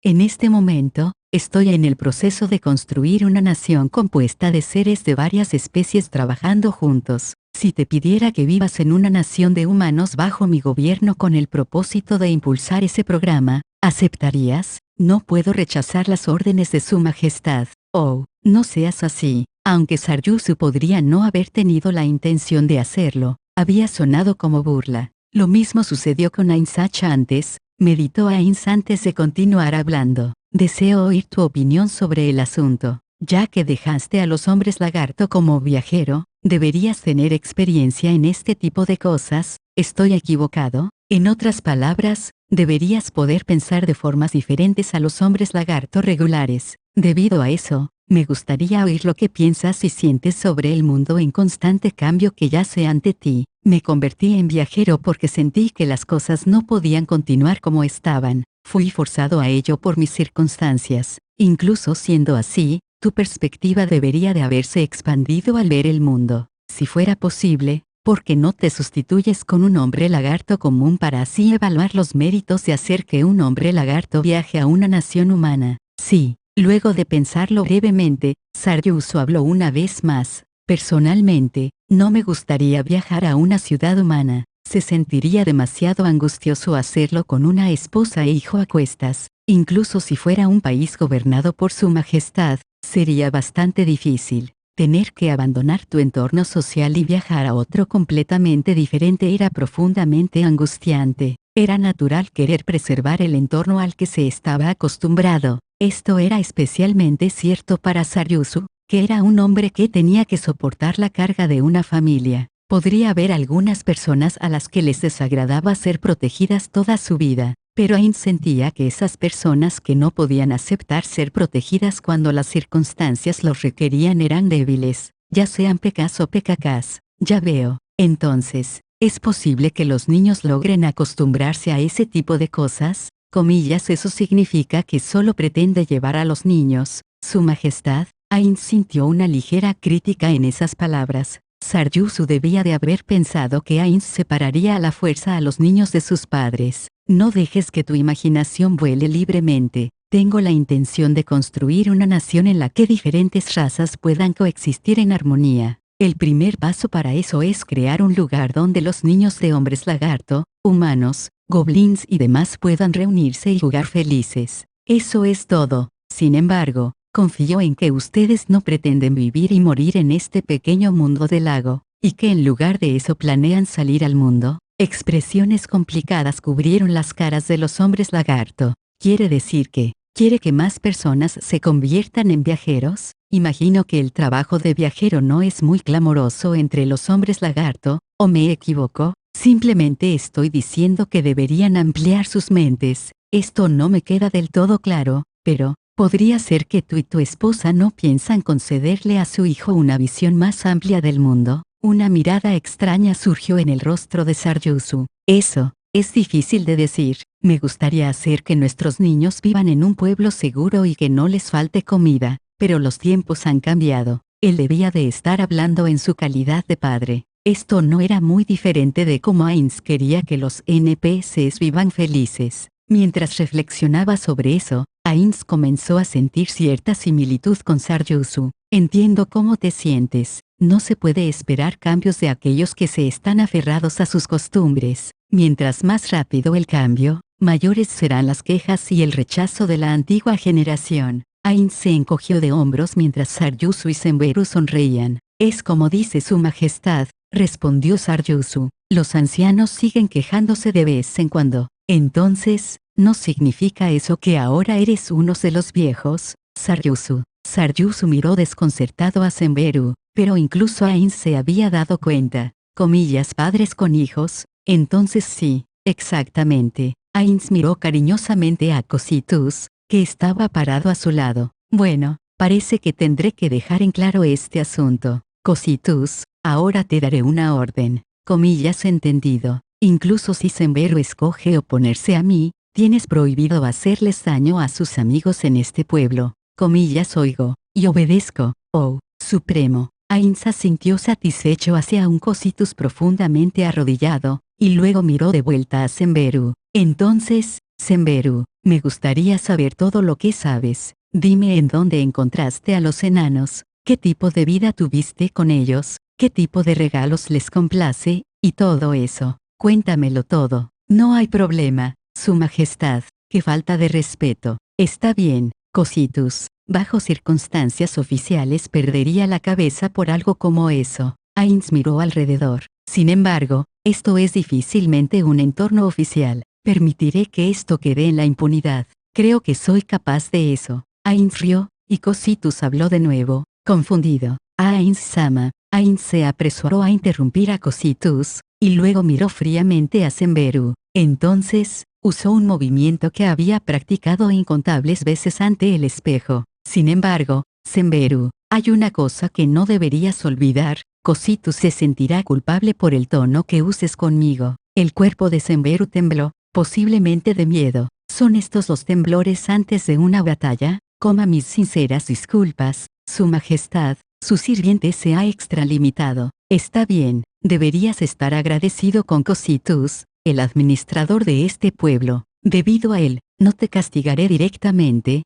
en este momento, estoy en el proceso de construir una nación compuesta de seres de varias especies trabajando juntos. Si te pidiera que vivas en una nación de humanos bajo mi gobierno con el propósito de impulsar ese programa, ¿aceptarías? No puedo rechazar las órdenes de Su Majestad. Oh, no seas así. Aunque Saryusu podría no haber tenido la intención de hacerlo, había sonado como burla. Lo mismo sucedió con Ainsach antes, meditó Ains antes de continuar hablando. Deseo oír tu opinión sobre el asunto. Ya que dejaste a los hombres lagarto como viajero, deberías tener experiencia en este tipo de cosas. ¿Estoy equivocado? En otras palabras, deberías poder pensar de formas diferentes a los hombres lagarto regulares. Debido a eso, me gustaría oír lo que piensas y sientes sobre el mundo en constante cambio que yace ante ti. Me convertí en viajero porque sentí que las cosas no podían continuar como estaban. Fui forzado a ello por mis circunstancias. Incluso siendo así, tu perspectiva debería de haberse expandido al ver el mundo. Si fuera posible, ¿por qué no te sustituyes con un hombre lagarto común para así evaluar los méritos de hacer que un hombre lagarto viaje a una nación humana? Sí. Luego de pensarlo brevemente, Saryusu habló una vez más. Personalmente, no me gustaría viajar a una ciudad humana. Se sentiría demasiado angustioso hacerlo con una esposa e hijo a cuestas. Incluso si fuera un país gobernado por Su Majestad, sería bastante difícil. Tener que abandonar tu entorno social y viajar a otro completamente diferente era profundamente angustiante. Era natural querer preservar el entorno al que se estaba acostumbrado. Esto era especialmente cierto para Saryusu, que era un hombre que tenía que soportar la carga de una familia. Podría haber algunas personas a las que les desagradaba ser protegidas toda su vida, pero Ain sentía que esas personas que no podían aceptar ser protegidas cuando las circunstancias los requerían eran débiles, ya sean PKs o PKKs. Ya veo. Entonces, ¿es posible que los niños logren acostumbrarse a ese tipo de cosas? Comillas, eso significa que solo pretende llevar a los niños. Su Majestad. Ain sintió una ligera crítica en esas palabras. Saryusu debía de haber pensado que Ain separaría a la fuerza a los niños de sus padres. No dejes que tu imaginación vuele libremente. Tengo la intención de construir una nación en la que diferentes razas puedan coexistir en armonía. El primer paso para eso es crear un lugar donde los niños de hombres lagarto, humanos, goblins y demás puedan reunirse y jugar felices. Eso es todo. Sin embargo, confío en que ustedes no pretenden vivir y morir en este pequeño mundo del lago, y que en lugar de eso planean salir al mundo. Expresiones complicadas cubrieron las caras de los hombres lagarto. ¿Quiere decir que quiere que más personas se conviertan en viajeros? Imagino que el trabajo de viajero no es muy clamoroso entre los hombres lagarto, ¿o me equivoco? Simplemente estoy diciendo que deberían ampliar sus mentes. Esto no me queda del todo claro, pero podría ser que tú y tu esposa no piensan concederle a su hijo una visión más amplia del mundo. Una mirada extraña surgió en el rostro de Saryusu. Eso es difícil de decir. Me gustaría hacer que nuestros niños vivan en un pueblo seguro y que no les falte comida, pero los tiempos han cambiado. Él debía de estar hablando en su calidad de padre. Esto no era muy diferente de cómo Ains quería que los NPCs vivan felices. Mientras reflexionaba sobre eso, Ains comenzó a sentir cierta similitud con Saryusu. Entiendo cómo te sientes. no se puede esperar cambios de aquellos que se están aferrados a sus costumbres. Mientras más rápido el cambio, mayores serán las quejas y el rechazo de la antigua generación. Ainz se encogió de hombros mientras Saryusu y Senberu sonreían. Es como dice su majestad, respondió Saryusu. Los ancianos siguen quejándose de vez en cuando. Entonces, ¿no significa eso que ahora eres uno de los viejos, Saryusu? Saryusu miró desconcertado a Senberu, pero incluso Ainz se había dado cuenta. Comillas padres con hijos, entonces sí, exactamente. Ainz miró cariñosamente a Cositus, que estaba parado a su lado. Bueno, parece que tendré que dejar en claro este asunto. Cositus, ahora te daré una orden. Comillas entendido. Incluso si Senberu escoge oponerse a mí, tienes prohibido hacerles daño a sus amigos en este pueblo. Comillas oigo, y obedezco, oh, supremo. Ainz sintió satisfecho hacia un Cositus profundamente arrodillado, y luego miró de vuelta a Senberu. Entonces, Senberu, me gustaría saber todo lo que sabes. Dime en dónde encontraste a los enanos, qué tipo de vida tuviste con ellos, qué tipo de regalos les complace, y todo eso. Cuéntamelo todo. No hay problema, Su Majestad. Qué falta de respeto. Está bien, Cositus. Bajo circunstancias oficiales perdería la cabeza por algo como eso. Ainz miró alrededor. Sin embargo, esto es difícilmente un entorno oficial. Permitiré que esto quede en la impunidad. Creo que soy capaz de eso. Ainz rió, y Cositus habló de nuevo, confundido. Ainz-sama. Ainz se apresuró a interrumpir a Cositus, y luego miró fríamente a Senberu. Entonces, usó un movimiento que había practicado incontables veces ante el espejo. Sin embargo, Senberu, hay una cosa que no deberías olvidar. Cositus se sentirá culpable por el tono que uses conmigo. El cuerpo de Senberu tembló, posiblemente de miedo. ¿Son estos los temblores antes de una batalla? Mis sinceras disculpas, Su Majestad. Su sirviente se ha extralimitado. Está bien, deberías estar agradecido con Cositus, el administrador de este pueblo. Debido a él, no te castigaré directamente.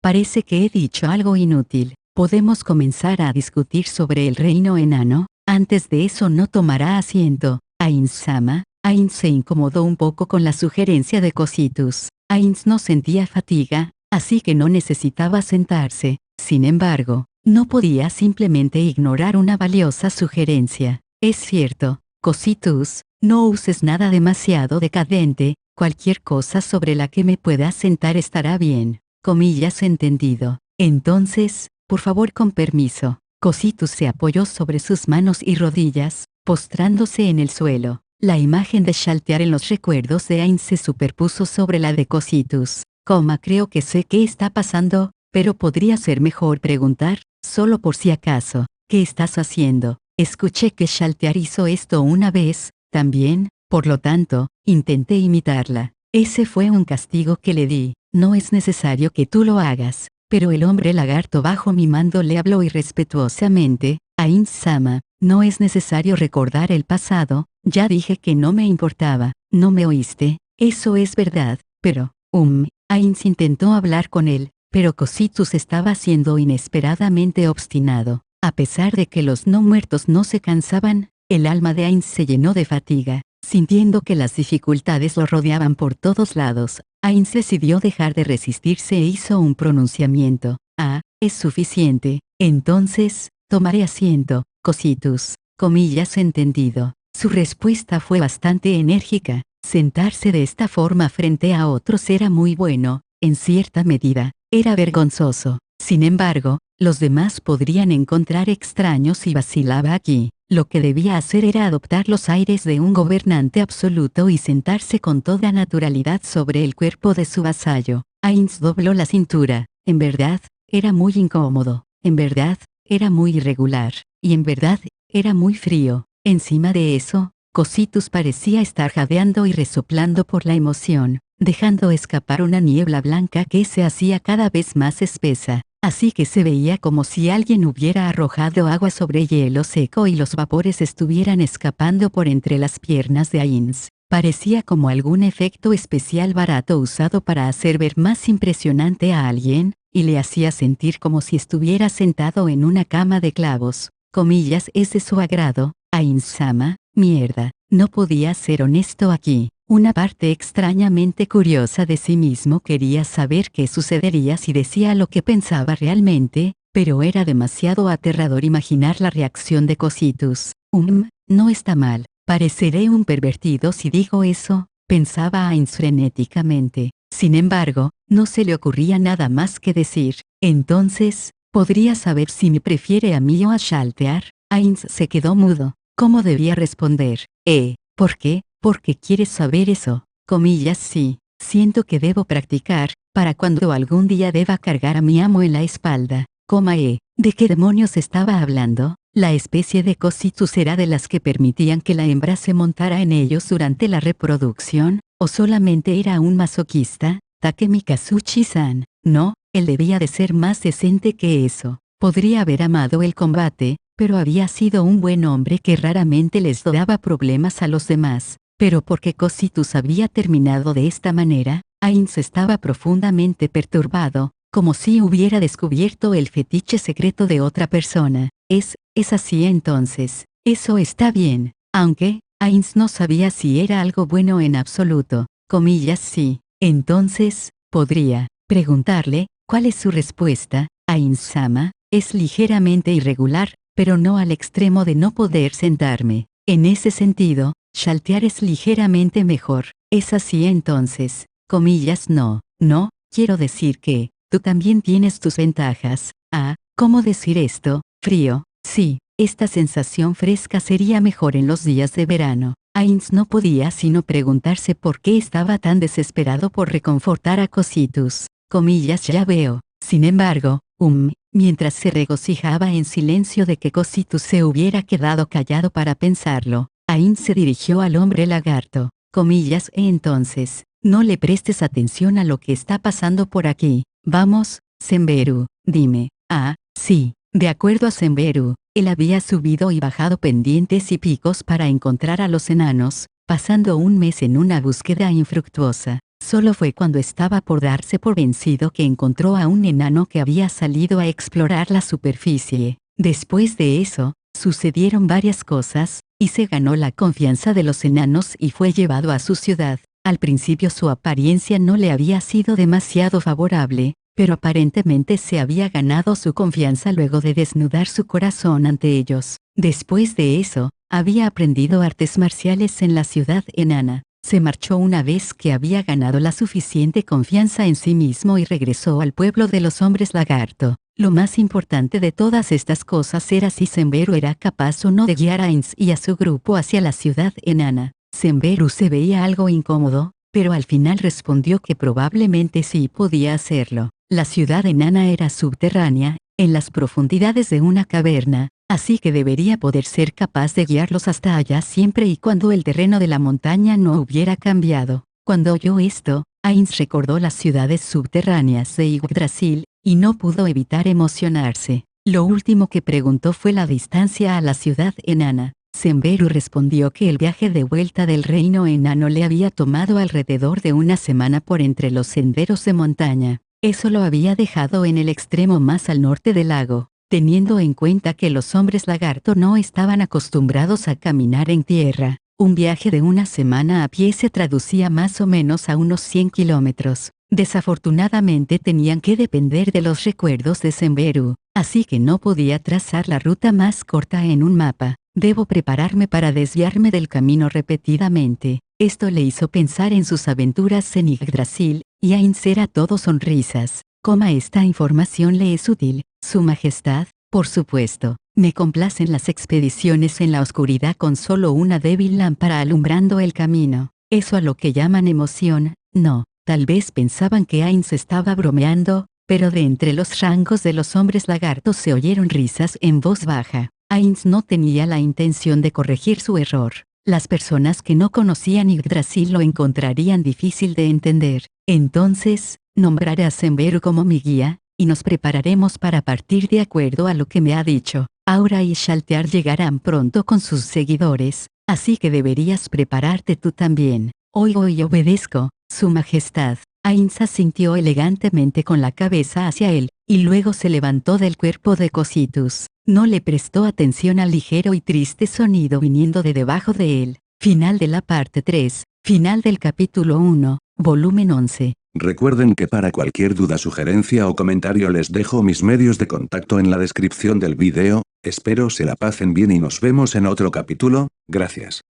Parece que he dicho algo inútil. ¿Podemos comenzar a discutir sobre el reino enano? Antes de eso no tomará asiento. Ainz-sama. Ainz se incomodó un poco con la sugerencia de Cositus. Ainz no sentía fatiga, así que no necesitaba sentarse. Sin embargo, no podía simplemente ignorar una valiosa sugerencia. Es cierto, Cositus, no uses nada demasiado decadente, cualquier cosa sobre la que me pueda sentar estará bien. Comillas entendido. Entonces, por favor con permiso. Cositus se apoyó sobre sus manos y rodillas, postrándose en el suelo. La imagen de Shaltear en los recuerdos de Ainz se superpuso sobre la de Cositus. Creo que sé qué está pasando, pero podría ser mejor preguntar, solo por si acaso, ¿qué estás haciendo? Escuché que Shaltear hizo esto una vez, también, por lo tanto, intenté imitarla. Ese fue un castigo que le di. No es necesario que tú lo hagas. Pero el hombre lagarto bajo mi mando le habló irrespetuosamente. Ainz-sama, no es necesario recordar el pasado, ya dije que no me importaba. ¿No me oíste? Eso es verdad, pero, Ainz intentó hablar con él, pero Cositus estaba siendo inesperadamente obstinado. A pesar de que los no muertos no se cansaban, el alma de Ainz se llenó de fatiga. Sintiendo que las dificultades lo rodeaban por todos lados, Ainz decidió dejar de resistirse e hizo un pronunciamiento. Es suficiente. Entonces, tomaré asiento, Cositus. Comillas entendido. Su respuesta fue bastante enérgica. Sentarse de esta forma frente a otros era muy bueno, en cierta medida, era vergonzoso. Sin embargo, los demás podrían encontrar extraños si vacilaba aquí. Lo que debía hacer era adoptar los aires de un gobernante absoluto y sentarse con toda naturalidad sobre el cuerpo de su vasallo. Ainz dobló la cintura. En verdad, era muy incómodo. En verdad, era muy irregular. Y en verdad, era muy frío. Encima de eso, Cositus parecía estar jadeando y resoplando por la emoción, dejando escapar una niebla blanca que se hacía cada vez más espesa. Así que se veía como si alguien hubiera arrojado agua sobre hielo seco y los vapores estuvieran escapando por entre las piernas de Ainz. Parecía como algún efecto especial barato usado para hacer ver más impresionante a alguien, y le hacía sentir como si estuviera sentado en una cama de clavos. comillas, es de su agrado. Ainz-sama, mierda, no podía ser honesto aquí. Una parte extrañamente curiosa de sí mismo quería saber qué sucedería si decía lo que pensaba realmente, pero era demasiado aterrador imaginar la reacción de Cositus. No está mal. Pareceré un pervertido si digo eso, pensaba Ainz frenéticamente. Sin embargo, no se le ocurría nada más que decir. Entonces, ¿podría saber si me prefiere a mí o a Shaltear? Ainz se quedó mudo. ¿Cómo debía responder? ¿Por qué? ¿Por qué quieres saber eso? Comillas, sí. Siento que debo practicar, para cuando algún día deba cargar a mi amo en la espalda. ¿De qué demonios estaba hablando? La especie de Cositus era de las que permitían que la hembra se montara en ellos durante la reproducción, o solamente era un masoquista. Takemi Kazuchi-san. No, él debía de ser más decente que eso. Podría haber amado el combate, pero había sido un buen hombre que raramente les daba problemas a los demás. Pero porque Cositus había terminado de esta manera, Ainz estaba profundamente perturbado, como si hubiera descubierto el fetiche secreto de otra persona. Es así entonces. Eso está bien. Aunque, Ainz no sabía si era algo bueno en absoluto. Comillas, sí. Entonces, podría preguntarle, ¿cuál es su respuesta? Ainz-sama, es ligeramente irregular, pero no al extremo de no poder sentarme. En ese sentido, Shaltear es ligeramente mejor. Es así entonces. Comillas, no, quiero decir que, tú también tienes tus ventajas. ¿Cómo decir esto? Frío. Sí, esta sensación fresca sería mejor en los días de verano. Ainz no podía sino preguntarse por qué estaba tan desesperado por reconfortar a Cositus. Comillas, ya veo. Sin embargo, mientras se regocijaba en silencio de que Cositus se hubiera quedado callado para pensarlo, Ainz se dirigió al hombre lagarto. Comillas, entonces, no le prestes atención a lo que está pasando por aquí. Vamos, Senberu, dime. Sí. De acuerdo a Senberu, él había subido y bajado pendientes y picos para encontrar a los enanos, pasando un mes en una búsqueda infructuosa. Solo fue cuando estaba por darse por vencido que encontró a un enano que había salido a explorar la superficie. Después de eso, sucedieron varias cosas, y se ganó la confianza de los enanos y fue llevado a su ciudad. Al principio su apariencia no le había sido demasiado favorable, pero aparentemente se había ganado su confianza luego de desnudar su corazón ante ellos. Después de eso, había aprendido artes marciales en la ciudad enana. Se marchó una vez que había ganado la suficiente confianza en sí mismo y regresó al pueblo de los hombres lagarto. Lo más importante de todas estas cosas era si Senberu era capaz o no de guiar a Ainz y a su grupo hacia la ciudad enana. Senberu se veía algo incómodo, pero al final respondió que probablemente sí podía hacerlo. La ciudad enana era subterránea, en las profundidades de una caverna, así que debería poder ser capaz de guiarlos hasta allá siempre y cuando el terreno de la montaña no hubiera cambiado. Cuando oyó esto, Ainz recordó las ciudades subterráneas de Yggdrasil, y no pudo evitar emocionarse. Lo último que preguntó fue la distancia a la ciudad enana. Senberu respondió que el viaje de vuelta del reino enano le había tomado alrededor de una semana por entre los senderos de montaña. Eso lo había dejado en el extremo más al norte del lago, teniendo en cuenta que los hombres lagarto no estaban acostumbrados a caminar en tierra. Un viaje de una semana a pie se traducía más o menos a unos 100 kilómetros. Desafortunadamente tenían que depender de los recuerdos de Senberu, así que no podía trazar la ruta más corta en un mapa. Debo prepararme para desviarme del camino repetidamente. Esto le hizo pensar en sus aventuras en Yggdrasil, y Ainz era todo sonrisas. Esta información le es útil, Su Majestad. Por supuesto, me complacen las expediciones en la oscuridad con solo una débil lámpara alumbrando el camino. Eso a lo que llaman emoción, no. Tal vez pensaban que Ainz estaba bromeando, pero de entre los rangos de los hombres lagartos se oyeron risas en voz baja. Ainz no tenía la intención de corregir su error. Las personas que no conocían Yggdrasil lo encontrarían difícil de entender. Entonces, nombraré a Senberu como mi guía, y nos prepararemos para partir de acuerdo a lo que me ha dicho. Aura y Shaltear llegarán pronto con sus seguidores, así que deberías prepararte tú también. Oigo y obedezco, Su Majestad. Ainsa sintió elegantemente con la cabeza hacia él, y luego se levantó del cuerpo de Cositus. No le prestó atención al ligero y triste sonido viniendo de debajo de él. Final de la parte 3. Final del capítulo 1, volumen 11. Recuerden que para cualquier duda, sugerencia o comentario les dejo mis medios de contacto en la descripción del video. Espero se la pasen bien y nos vemos en otro capítulo. Gracias.